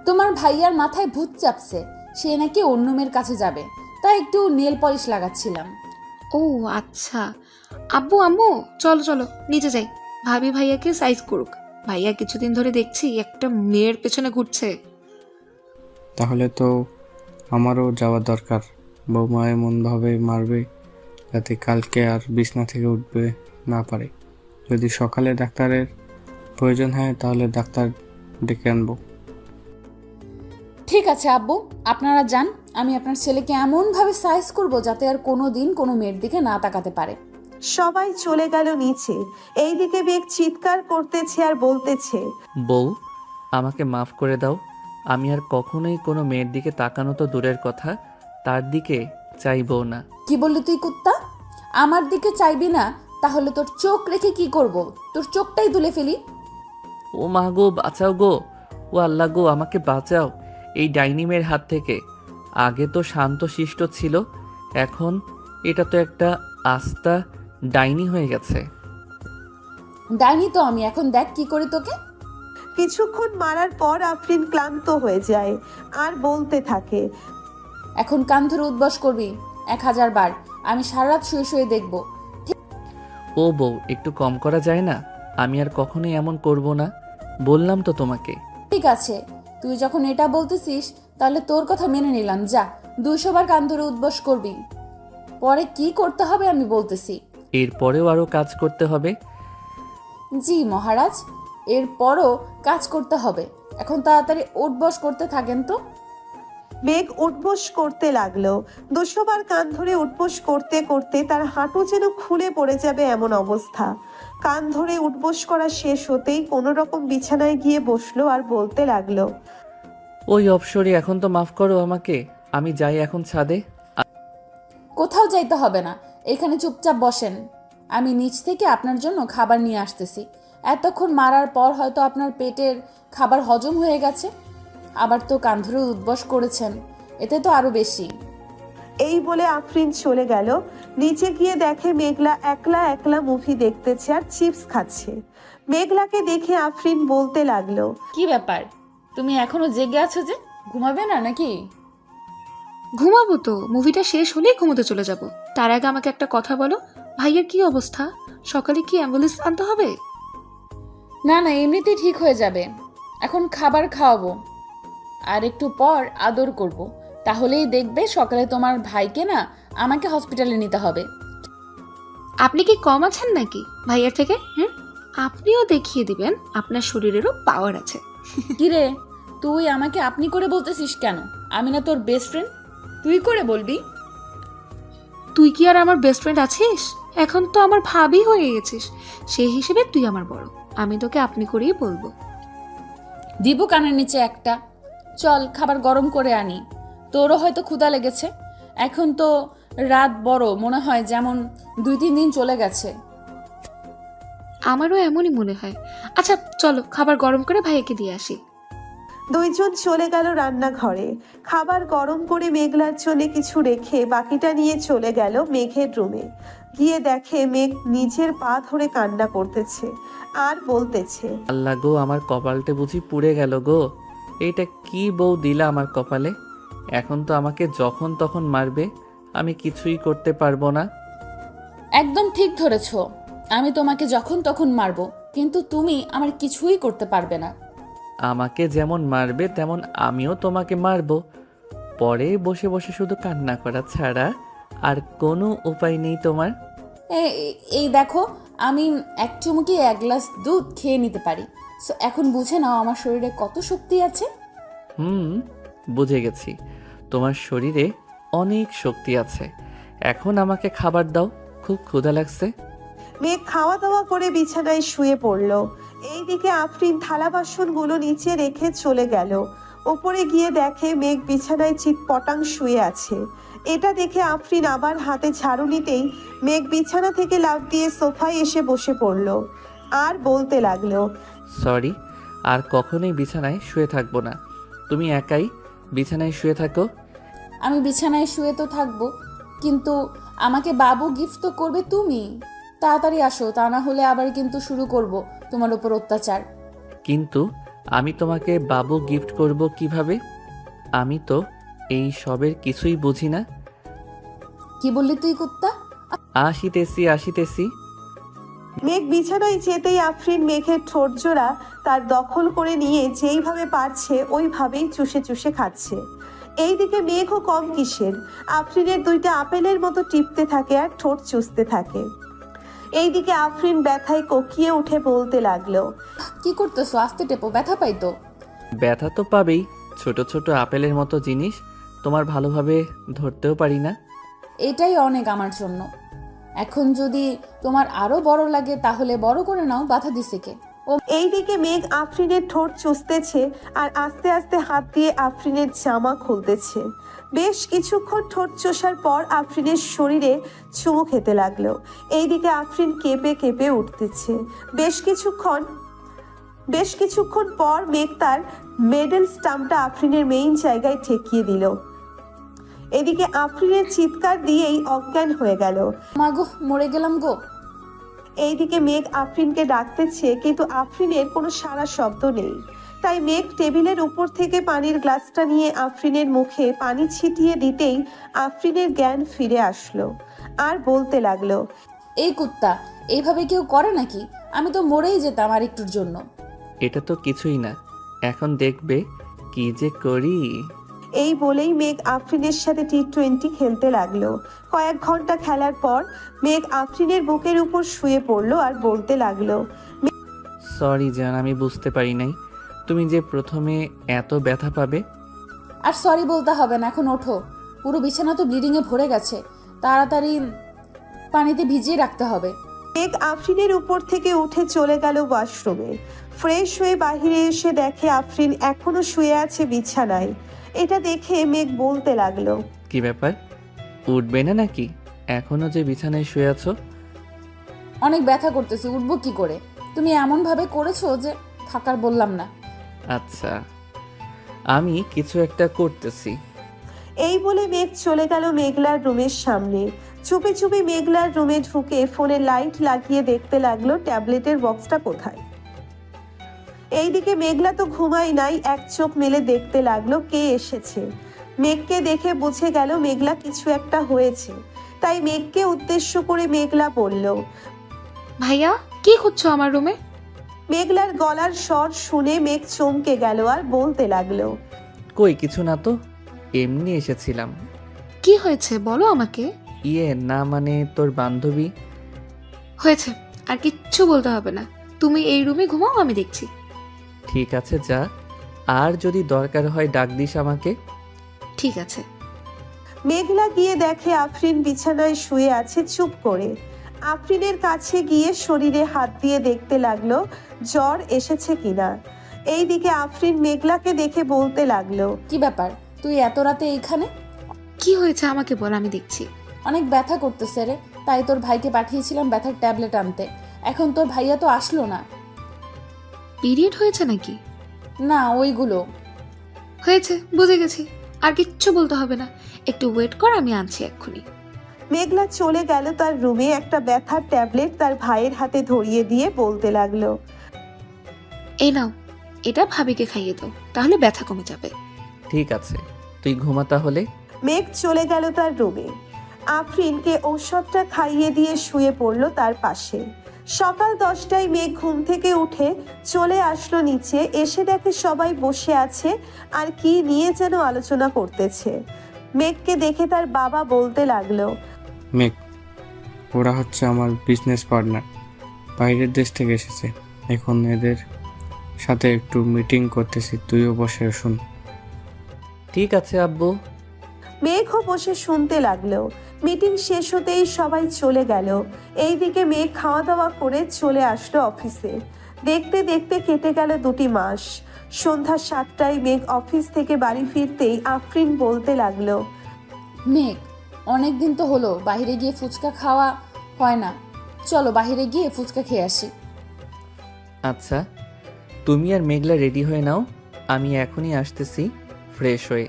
তোমার ভাইয়ার মাথায় ভূত চাপছে, সে নাকি অন্য মেয়ের কাছে যাবে, তাই একটু নেল পলিশ লাগাচ্ছিলাম। ও আচ্ছা। আব্বু আম্মু চলো চলো নিচে যাই, ভাবি ভাইয়াকে সাইজ করুক। ভাইয়া কিছুদিন ধরে দেখছি একটা মেয়ের পেছনে ঘুরছে। তাহলে তো আমারও যাওয়া দরকার। বৌমা এমনভাবে মারবে যাতে কালকে আর বিছনা থেকে উঠবে না পারে। যদি সকালে ডাক্তারের প্রয়োজন হয় তাহলে ডাক্তার ডেকে আনবো। ঠিক আছে আব্বু, আপনারা যান, আমি আপনার ছেলেকে এমনভাবে সাইজ করব যাতে আর কোনো দিন কোনো মেয়ের দিকে না তাকাতে পারে। সবাই চলে গেল নিচে। এইদিকে মেঘ চিৎকার করতেছে আর বলতেছে, বউ, আমাকে মাফ করে দাও। আমি আর কখনোই কোনো মেয়ের দিকে তাকানো তো দূরের কথা, তার দিকে চাইবো না। কি বললি তুই কুত্তা? আমার দিকে চাইবি না? তাহলে তোর চোখ রেখে কি করব? তোর চোখটাই তুলে ফেলি। ও মা গো, বাঁচাও গো। ও আল্লাহ গো, আমাকে বাঁচাও এই ডাইনি মেয়ের হাত থেকে। আগে তো শান্ত শিষ্ট ছিল, এখন এটা তো একটা আস্তা ডাইনি হয়ে গেছে। ডাইনি তো আমি, এখন দেখ কি করি তোকে। কিছুক্ষণ মারার পর আফরিন ক্লান্ত হয়ে যায় আর বলতে থাকে, এখন কান ধরে উদ্বাস করবি 1000 বার, আমি সারা রাত শুয়ে শুয়ে দেখবো। ও বউ, একটু কম করা যায় না? আমি আর কখনোই এমন করব না, বললাম তো তোমাকে। ঠিক আছে, তুই যখন এটা বলতেছিস তাহলে তোর কথা মেনে নিলাম। যা 200 বার কান ধরে উদ্বাস করবি, পরে কি করতে হবে আমি বলতেছি। এরপরেও আরো কাজ করতে হবে? জি মহারাজ, এরপরও কাজ করতে হবে। এখন তাড়াতাড়ি উঠবস করতে থাকেন তো। মেঘ উঠবোস করতে লাগলো। 200 বার কান ধরে উঠবোস করতে করতে তার হাঁটু যেন খুলে পড়ে যাবে এমন অবস্থা। কান ধরে উঠবোস করা শেষ হতেই কোনো রকম বিছানায় গিয়ে বসলো আর বলতে লাগলো, ওই অপসরি, এখন তো মাফ করো আমাকে, আমি যাই এখন ছাদে। কোথাও যাইতে হবে না, এখানে চুপচাপ বসেন, আমি নিচ থেকে আপনার জন্য খাবার নিয়ে আসতেছি। এতক্ষণ মারার পর হয়তো আপনার পেটের খাবার হজম হয়ে গেছে, আবার তো কান ধরে উদ্বাস করেছেন, এতে তো আরো বেশি। এই বলে আফরিন চলে গেল। নিচে গিয়ে দেখে মেঘলা একলা একলা মুভি দেখতেছে আর চিপস খাচ্ছে। মেঘলাকে দেখে আফরিন বলতে লাগলো, কি ব্যাপার, তুমি এখনো জেগে আছো যে? ঘুমাবে না নাকি? ঘুমাবো তো, মুভিটা শেষ হলেই ঘুমোতে চলে যাব। তার আগে আমাকে একটা কথা বলো, ভাইয়ের কি অবস্থা? সকালে কি অ্যাম্বুলেন্স আনতে হবে? না না, এমনিতেই ঠিক হয়ে যাবে। এখন খাবার খাওয়াবো আর একটু পর আদর করব, তাহলেই দেখবে সকালে তোমার ভাইকে না আমাকে হসপিটালে নিতে হবে। আপনি কি কম আছেন নাকি ভাইয়ের থেকে? আপনিও দেখিয়ে দিবেন আপনার শরীরেরও পাওয়ার আছে। কিরে, তুই আমাকে আপনি করে বলতেছিস কেন? আমি না তোর বেস্ট ফ্রেন্ড, তুই করে বলবি? তুই কি আর আমার বেস্ট ফ্রেন্ড আছিস? এখন তো আমার ভাবি হয়ে গেছিস, সেই হিসেবে তুই আমার বড়, আমি তোকে আপনি করেই বলবো। দিব কানের নিচে একটা। চল খাবার গরম করে আনি, তোরও হয়তো ক্ষুধা লেগেছে। এখন তো রাত বড়, মনে হয় যেমন 2-3 দিন চলে গেছে। আমারও এমনই মনে হয়। আচ্ছা চলো খাবার গরম করে ভাইয়াকে দিয়ে আসি। দুইজন চলে গেল রান্নাঘরে। খাবার গরম করে মেঘলার জন্য কিছু রেখে বাকিটা নিয়ে চলে গেল মেঘের রুমে। গিয়ে দেখে মেঘ নিজের পা ধরে কান্না করতেছে আর বলতেছে, আল্লাহ গো, আমার কপালটা বুঝি পুড়ে গেল গো। এইটা কি বউ দিলা আমার কপালে। এখন তো আমাকে যখন তখন মারবে, আমি কিছুই করতে পারবো না। একদম ঠিক ধরেছ, আমি তোমাকে যখন তখন মারবো, কিন্তু তুমি আমার কিছুই করতে পারবে না। আমাকে যেমন মারবে তেমন আমিও তোমাকে মারবো। পরে বসে বসে শুধু কান্না করা ছাড়া আর কোনো উপায় নেই তোমার। এই দেখো, আমি এক চুমুকি 1 গ্লাস দুধ খেয়ে নিতে পারি। সো এখন বুঝে নাও আমার শরীরে কত শক্তি আছে। বুঝে গেছি, তোমার শরীরে অনেক শক্তি আছে। এখন আমাকে খাবার দাও, খুব ক্ষুধা লাগছে। মেঘ খাওয়া দাওয়া করে বিছানায় শুয়ে পড়ল। এইদিকে আফরিন থালা বাসনগুলো নিচে রেখে চলে গেল। ওপরে গিয়ে দেখে মেঘ বিছানায় চিৎপটাং শুয়ে আছে। এটা দেখে আফরিন আবার হাতে ঝাড়ু নিতেই মেঘ বিছানা থেকে লাফ দিয়ে সোফায় এসে বসে পড়ল আর বলতে লাগলো, সরি, আর কখনোই বিছানায় শুয়ে থাকবো না। তুমি একাই বিছানায় শুয়ে থাকো। আমি বিছানায় শুয়ে তো থাকবো, কিন্তু আমাকে বাবু গিফট তো করবে তুমি। তাড়াতাড়ি আসো, তা না হলে আবার কিন্তু শুরু করব তোমার উপর অত্যাচার। কিন্তু আমি তোমাকে বাবু গিফট করব কিভাবে? আমি তো এই সবের কিছুই বুঝি না। কি বললি তুই কুত্তা? আসিতেছি। মেঘ বিছানায় যেতেই আফরিন মেঘের ঠোঁট জোড়া তার দখল করে নিয়ে যেইভাবে পারছে ওইভাবেই চুষে চুষে খাচ্ছে। এইদিকে মেঘও কম কিসের, আফরিনের 2টা আপেলের মতো টিপতে থাকে আর ঠোঁট চুষতে থাকে। এইদিকে আফরিন ব্যথায় কোকিয়ে উঠে বলতে লাগলো, কি করতেছো? আস্তে টেপো, ব্যথা পাই তো। ব্যথা তো পাবেই, ছোট ছোট আপেলের মতো জিনিস তোমার ভালোভাবে ধরতেও পারি না। এটাই অনেক আমার জন্য। এখন যদি তোমার আরো বড় লাগে তাহলে বড় করে নাও, বাধা দিছে কে? এইদিকে মেঘ আফরিনের ঠোঁট চুষতেছে আর আস্তে আস্তে হাত দিয়ে আফরিনের জামা খুলতেছে। বেশ কিছুক্ষণ ঠোঁট চষার পর আফরিনের শরীরে চুমু খেতে লাগলো। এইদিকে আফরিন কেঁপে কেঁপে উঠতেছে। বেশ কিছুক্ষণ পর মেঘ তার মেডেল স্টাম্পটা আফরিনের মেইন জায়গায় ঠেকিয়ে দিল। এদিকে আফরিনের চিৎকার দিয়েই অজ্ঞান হয়ে গেল। মাগো, মরে গেলাম গো। এইদিকে মেঘ আফরিনকে ডাকতেছে, কিন্তু আফরিনের কোনো সাড়া শব্দ নেই। তাই মেঘ টেবিলের উপর থেকে পানির গ্লাসটা নিয়ে আফরিনের মুখে পানি ছিটিয়ে দিতেই আফরিনের জ্ঞান ফিরে আসলো আর বলতে লাগলো, এই কুত্তা, এইভাবে কেউ করে নাকি? আমি তো মরেই যেতাম আর একটুর জন্য। এটা তো কিছুই না, এখন দেখবে কি যে করি। এই বলেই মেঘ আফরিনের সাথে T20 খেলতে লাগলো। কয়েক ঘন্টা খেলার পর মেঘ আফরিনের বুকের উপর শুয়ে পড়লো আর বলতে লাগলো, সরি জান, আমি বুঝতে পারি নাই তুমি যে প্রথমে এত ব্যথা পাবে। আর সরি বলতে হবে না, এখন ওঠো। পুরো বিছানা তো ব্লিডিংয়ে ভরে গেছে, তাড়াতাড়ি পানিতে ভিজিয়ে রাখতে হবে। মেঘ আফরিনের উপর থেকে উঠে চলে গেল ওয়াশরুমে। ফ্রেশ হয়ে বাহিরে এসে দেখে আফরিন এখনো শুয়ে আছে বিছানায়। এটা দেখে মেঘ বলতে লাগলো, কি ব্যাপার, উঠবে না নাকি? এখনো যে বিছানায় শুয়ে আছো। অনেক ব্যথা করতেছে, উঠবো কি করে? তুমি এমন ভাবে করেছো যে থাকার বললাম না। আচ্ছা, আমি কিছু একটা করতেছি। এই বলে মেঘ চলে গেল মেঘলার রুমের সামনে। চুপি চুপি মেঘলার রুমে ঢুকে ফোনে লাইট লাগিয়ে দেখতে লাগলো ট্যাবলেটের বক্সটা কোথায়। এইদিকে মেঘলা তো ঘুমাই নাই, এক চোখ মেলে দেখতে লাগলো কে এসেছে। মেঘকে দেখে বুঝে গেল মেঘলা কিছু একটা হয়েছে, তাই মেঘকে উদ্দেশ্য করে মেঘলা বলল, ভাইয়া, কি খুঁজছো আমার রুমে? মেঘলার গলার স্বর শুনে মেঘ চমকে গেল আর বলতে লাগলো, কই কিছু না তো, এমনি এসেছিলাম। কি হয়েছে বলো আমাকে। না মানে তোর বান্ধবী। হয়েছে, আর কিচ্ছু বলতে হবে না। তুমি এই রুমে ঘুমাও, আমি দেখছি। ঠিক আছে যা, আর যদি দরকার হয় ডাক দিস আমাকে। ঠিক আছে। মেঘলা গিয়ে দেখে আফরিন বিছানায় শুয়ে আছে চুপ করে। আফরিনের কাছে গিয়ে শরীরে হাত দিয়ে দেখতে লাগলো জ্বর এসেছে কিনা। এইদিকে আফরিন মেঘলাকে দেখে বলতে লাগলো, কি ব্যাপার, তুই এত রাতে এইখানে? কি হয়েছে আমাকে বল, আমি দেখছি। অনেক ব্যথা করতেছে রে, তাই তোর ভাইকে পাঠিয়েছিলাম ব্যথার ট্যাবলেট আনতে। এখন তোর ভাইয়া তো আসলো না। পিরিয়ড হয়েছে নাকি? না, ওইগুলো হয়েছে, বুঝে গেছি। আর কিচ্ছু বলতে হবে না, একটু ওয়েট কর, আমি আনছি এক্ষুনি। মেঘলা চলে গেল তার রুমে, একটা ব্যথার ট্যাবলেট তার ভাইয়ের হাতে ধরিয়ে দিয়ে বলতে লাগলো, এই নাও, এটা ভাবিকে খাইয়ে দাও, তাহলে ব্যথা কমে যাবে। ঠিক আছে, তুই ঘুমা তাহলে। মেঘ চলে গেল তার রুমে। আফরিনকে ঔষধটা খাইয়ে দিয়ে শুয়ে পড়লো তার পাশে। সকাল 10টায় মেঘ ঘুম থেকে উঠে চলে আসলো নিচে, এসে দেখে সবাই বসে আছে আর কি নিয়ে যেন আলোচনা করতেছে। মেঘকে দেখে তার বাবা বলতে লাগলো, মেঘ, ওরা হচ্ছে আমার বিজনেস পার্টনার, বাইরের দেশ থেকে এসেছে। এখন এদের সাথে একটু মিটিং করতেছি, তুইও বসে শুন। ঠিক আছে আব্বু। মেঘও বসে শুনতে লাগলো। মিটিং শেষ হতেই সবাই চলে গেল। এইদিকে মেঘ খাওয়া দাওয়া করে চলে আসলো অফিসে। দেখতে দেখতে কেটে গেল 2 মাস। সন্ধ্যা 7টায় মেঘ অফিস থেকে বাড়ি ফিরতেই আফরিন বলতে লাগলো, মেঘ, অনেক দিন তো হলো বাইরে গিয়ে ফুচকা খাওয়া হয় না, চলো বাইরে গিয়ে ফুচকা খেয়ে আসি। আচ্ছা, তুমি আর মেঘলা রেডি হয়ে নাও, আমি এখনই আসতেছি ফ্রেশ হয়ে।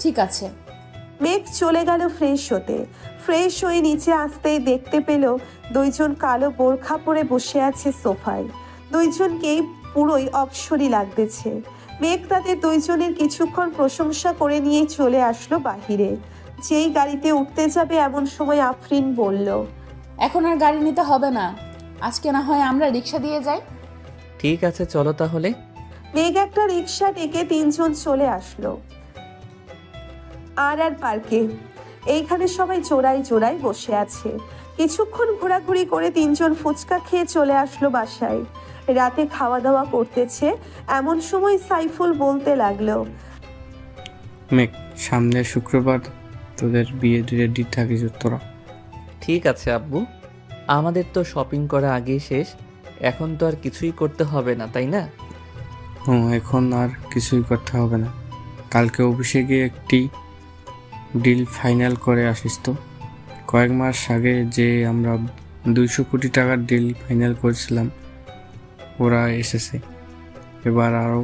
ঠিক আছে। মেঘ চলে গেল ফ্রেশ হতে। ফ্রেশ হয়ে নিচে আসতেই দেখতে পেল 2 জন কালো বোরখা পরে বসে আছে সোফায়। 2 জনকেই পুরোই অপসরী লাগতেছে। মেঘ তাদের 2 জনের কিছুক্ষণ প্রশংসা করে নিয়ে চলে আসলো বাহিরে। যেই গাড়িতে উঠতে যাবে এমন সময় আফরিন বলল, এখন আর গাড়ি নিতে হবে না, আজকে না হয় আমরা রিক্সা দিয়ে যাই। ঠিক আছে, চলো তাহলে। মেঘ একটা রিক্সা ডেকে 3 জন চলে আসলো আর পার্কে। এইখানে সবাই জোড়ায় জোড়ায় বসে আছে। কিছুক্ষণ ঘোরাঘুরি করে 3 জন ফুচকা খেয়ে চলে আসলো বাসায়। রাতে খাওয়া দাওয়া করতেছে এমন সময় সাইফুল বলতে লাগলো, মেঘ, সামনের শুক্রবার তোদের বিয়ে রেডি থাকিস তোরা। ঠিক আছে আব্বু, আমাদের তো শপিং করা আগেই শেষ, এখন তো আর কিছুই করতে হবে না, তাই না? এখন আর কিছুই করতে হবে না। কালকে অফিসে গিয়ে একটি ডিল ফাইনাল করে আসিস তো। কয়েক মাস আগে যে আমরা 200 কোটি টাকার ডিল ফাইনাল করেছিলাম, ওরা এসেছে। এবার আরও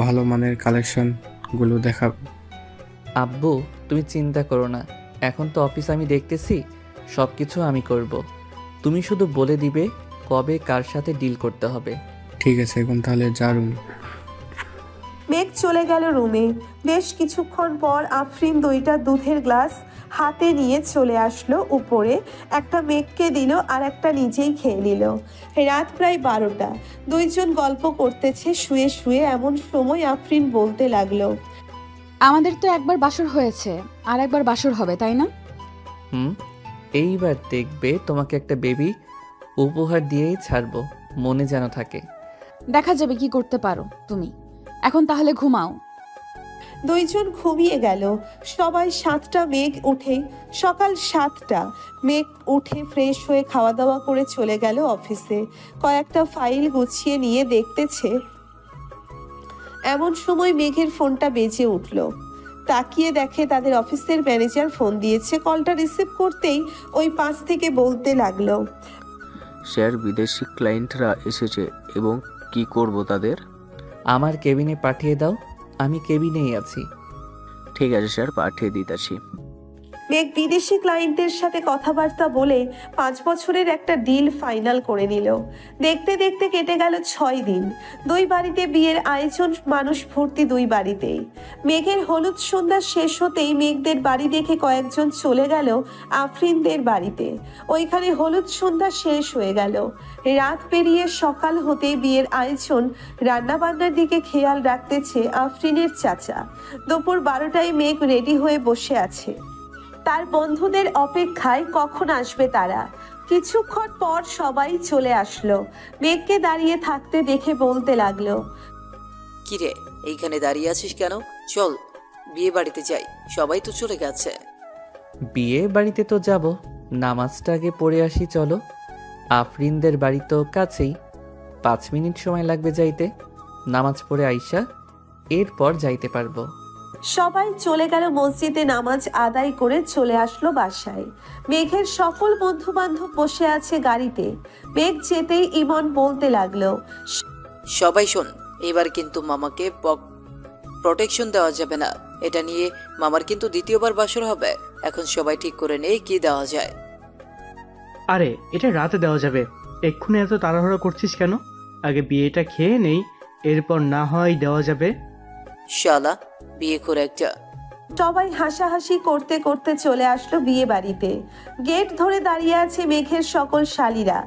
ভালো মানের কালেকশনগুলো দেখাবে। আব্বু, তুমি চিন্তা করো না, এখন তো অফিস আমি দেখতেছি, সব কিছু আমি করব। তুমি শুধু বলে দিবে কবে কার সাথে ডিল করতে হবে। ঠিক আছে, এখন তাহলে যা রুম। মেঘ চলে গেল রুমে। বেশ কিছুক্ষণ পর আফরিন 2টা দুধের গ্লাস হাতে নিয়ে চলে আসলো উপরে। একটা মেঘকে দিল আর একটা নিজেই খেয়ে নিল। রাত প্রায় 12টা। 2 জন গল্প করতেছে শুয়ে শুয়ে। এমন সময় আফরিন বলতে লাগলো, আমাদের তো একবার বাসর হয়েছে, আর একবার বাসর হবে, তাই না? এইবার দেখবে তোমাকে একটা বেবি উপহার দিয়েই ছাড়বো, মনে যেন থাকে। দেখা যাবে কি করতে পারো তুমি। এখন তাহলে ঘুমাও। 2 জন ঘুমিয়ে গেল। সবাই 7টা মেঘ উঠে সকাল 7টা মেঘ উঠে ফ্রেশ হয়ে খাওয়া দাওয়া করে চলে গেল অফিসে। কয়েকটা ফাইল গুছিয়ে নিয়ে দেখতেছে এমন সময় মেঘের ফোনটা বেজে উঠল। তাকিয়ে দেখে তাদের অফিসের ম্যানেজার ফোন দিয়েছে। কলটা রিসিভ করতেই ওই পাশ থেকে বলতে লাগলো, স্যার, বিদেশি ক্লায়েন্টরা এসেছে এবং কি করব তাদের? আমার কেবিনে পাঠিয়ে দাও, আমি কেবিনেই আছি। ঠিক আছে স্যার, পাঠিয়ে দিতেছি। মেঘ বিদেশি ক্লায়েন্টের সাথে কথাবার্তা বলে 5 বছরের একটা ডিল ফাইনাল করে নিল। দেখতে দেখতে কেটে গেল 6 দিন। 2 বাড়িতে বিয়ের আয়োজন, মানুষ ভর্তি 2 বাড়িতেই। মেঘের হলুদ সন্ধ্যা শেষ হতেই মেঘদের বাড়ি দেখে কয়েকজন চলে গেল আফরিনদের বাড়িতে। ওইখানে হলুদ সন্ধ্যা শেষ হয়ে গেল। রাত পেরিয়ে সকাল হতেই বিয়ের আয়োজন, রান্নাবান্নার দিকে খেয়াল রাখতেছে আফরিনের চাচা। দুপুর 12টায় মেঘ রেডি হয়ে বসে আছে। তার বন্ধুদের অপেক্ষায় কখন আসবে তারা। কিছুক্ষণ পর সবাই চলে আসলো। মেঘকে দাঁড়িয়ে থাকতে দেখে বলতে লাগলো, কিরে, এইখানে দাঁড়িয়ে আছিস কেন? চল বিয়ে বাড়িতে যাই, সবাই তো চলে গেছে। বিয়ে বাড়িতে তো যাব, নামাজটা আগে পড়ে আসি চলো। আফরিনদের বাড়ি তো কাছেই, 5 মিনিট সময় লাগবে যাইতে। নামাজ পড়ে আইসা এরপর যাইতে পারবো। সবাই চলে গেল মসজিদে। নামাজ আদায় করে চলে আসলো বাসায়। মেঘের সকল বন্ধু বান্ধব বসে আছে গাড়িতে। মেঘ যেতেই ইমন বলতে লাগলো, সবাই শোন, এবার কিন্তু মামাকে প্রোটেকশন দেওয়া যাবে না। এটা নিয়ে মামার কিন্তু দ্বিতীয়বার বাসর হবে। এখন সবাই ঠিক করে নেই কি দেওয়া যায়। আরে এটা রাতে দেওয়া যাবে, এক্ষুনি এত তাড়াহুড়ো করছিস কেন? আগে বিয়েটা খেয়ে নেই, এরপর না হয় দেওয়া যাবে। শালা বিয়ে করে একটা। সবাই হাসাহাসি করতে করতে চলে আসলো বিয়ে বাড়িতে। গেট ধরে দাঁড়িয়ে আছে মেঘের সকল শালীরা।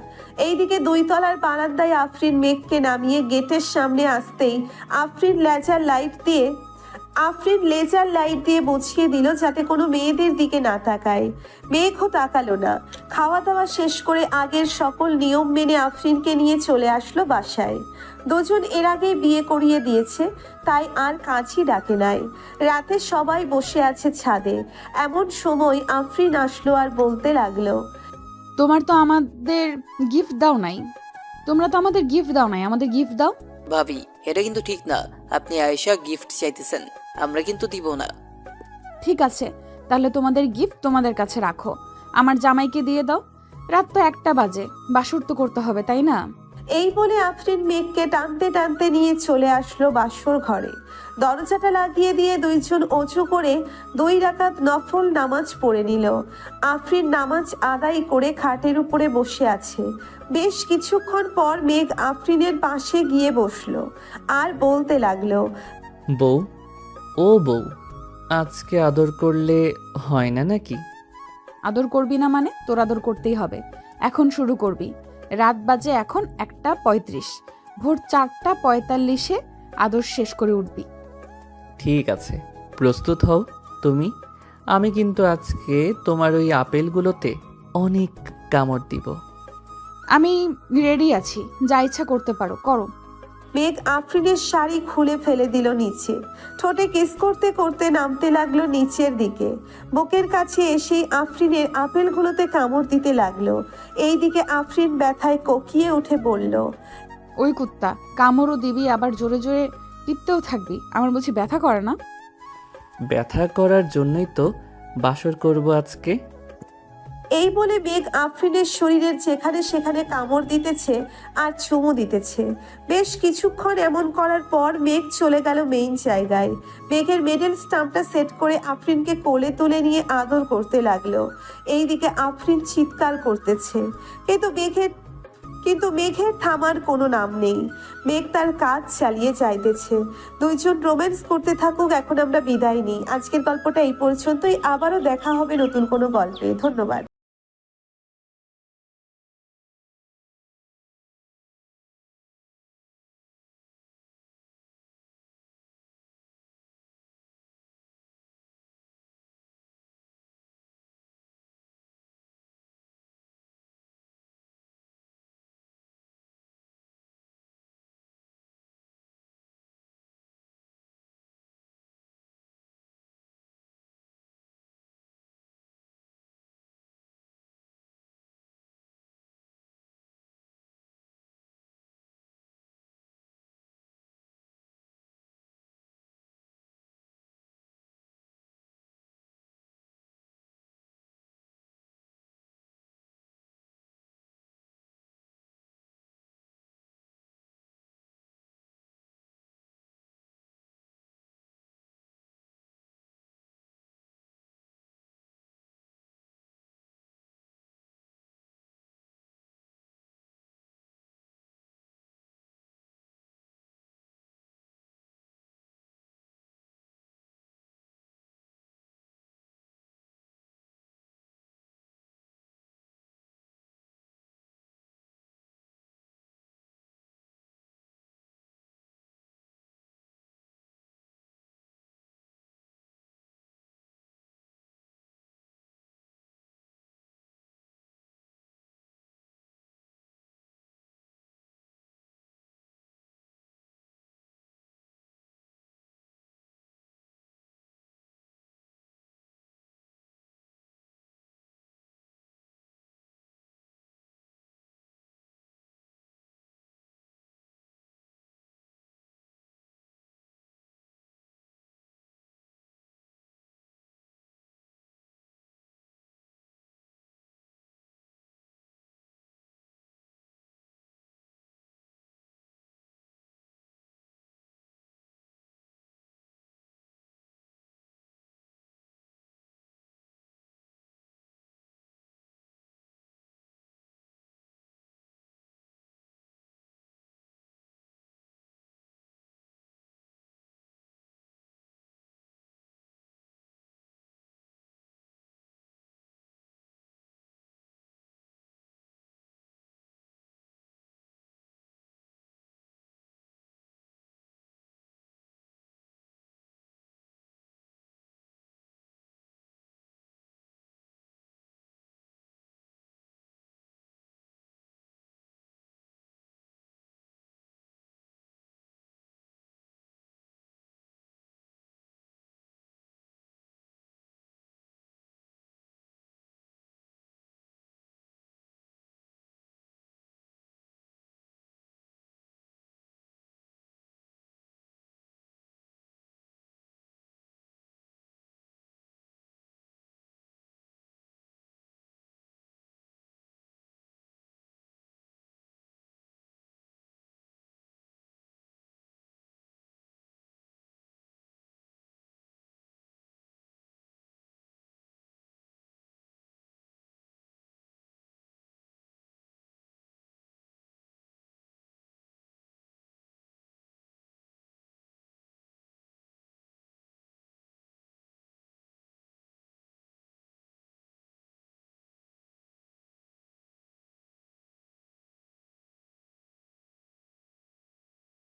এইদিকে 2 তলার বারান্দায় আফরিন মেঘকে নামিয়ে গেটের সামনে আসতেই আফরিন লেজার লাইট দিয়ে বুঝিয়ে দিল যাতে কোনো মেয়েদের দিকে না তাকায়। মেঘও তাকালো না। খাওয়া দাওয়া শেষ করে আগের সকল নিয়ম মেনে আফরিনকে নিয়ে চলে আসলো বাসায়। দুজন এর আগে বিয়ে করিয়ে দিয়েছে, তাই আর কাজই ডাকে নাই। রাতে সবাই বসে আছে ছাদে। এমন সময় আফরিন আসলো আর বলতে লাগলো, তোমার তো আমাদের গিফট দাও নাই, তোমরা তো আমাদের গিফট দাও নাই, আমাদের গিফট দাও। ভাবি এটা কিন্তু ঠিক না, আপনি আয়েশা গিফট চাইতেছেন, আমরা কিন্তু দিব না। ঠিক আছে, তাহলে তোমাদের গিফট তোমাদের কাছে রাখো, আমার জামাইকে দিয়ে দাও। রাত তো 1টা বাজে, বাসর তো করতে হবে তাই না? এই বলে আফরিন মেঘকে টানতে টানতে নিয়ে চলে আসলো বাসর ঘরে। দরজাটা লাগিয়ে দিয়ে দুইজন অজু করে 2 রাকাত নফল নামাজ পড়ে নিল। আফরিন নামাজ আদায় করে খাটের উপরে বসে আছে। বেশ কিছুক্ষণ পর মেঘ আফরিনের পাশে গিয়ে বসলো আর বলতে লাগলো, বউ, ও বউ, আজকে আদর করলে হয় না নাকি? আদর করবি না মানে? তোর আদর করতেই হবে, এখন শুরু করবি। রাত বাজে এখন 1:35, ভোর 4:45-এ আদর শেষ করে উঠবি। ঠিক আছে, প্রস্তুত হও তুমি। আমি কিন্তু আজকে তোমার ওই আপেলগুলোতে অনেক কামড় দিব। আমি রেডি আছি, যা ইচ্ছা করতে পারো, করো। মেঘ আফরিনের শাড়ি খুলে ফেলে দিল নিচে। ঠোঁটে কিস করতে করতে নামতে লাগলো নিচের দিকে। বুকের কাছে এসেই আফরিনের আপেলগুলোতে কামড় দিতে লাগলো। এইদিকে আফরিন ব্যথায় কোকিয়ে উঠে বলল, ওই কুত্তা, কামড়ও দিবি আবার জোরে জোরে টিপতেও থাকবি, আমার বুঝি ব্যথা করে না? ব্যথা করার জন্যই তো বাসর করব আজকে। এই বলে মেঘ আফরিনের শরীরের যেখানে সেখানে কামড় দিতেছে আর চুমু দিতেছে। বেশ কিছুক্ষণ এমন করার পর মেঘ চলে গেল মেইন জায়গায়। মেঘের মেডেল স্টাম্পটা সেট করে আফরিনকে কোলে তুলে নিয়ে আদর করতে লাগলো। এইদিকে আফরিন চিৎকার করতেছে, কিন্তু মেঘের থামার কোনো নাম নেই। মেঘ তার কাজ চালিয়ে যাইতেছে। দুইজন রোম্যান্স করতে থাকুক, এখন আমরা বিদায় নিই। আজকের গল্পটা এই পর্যন্তই। আবারও দেখা হবে নতুন কোনো গল্পে। ধন্যবাদ।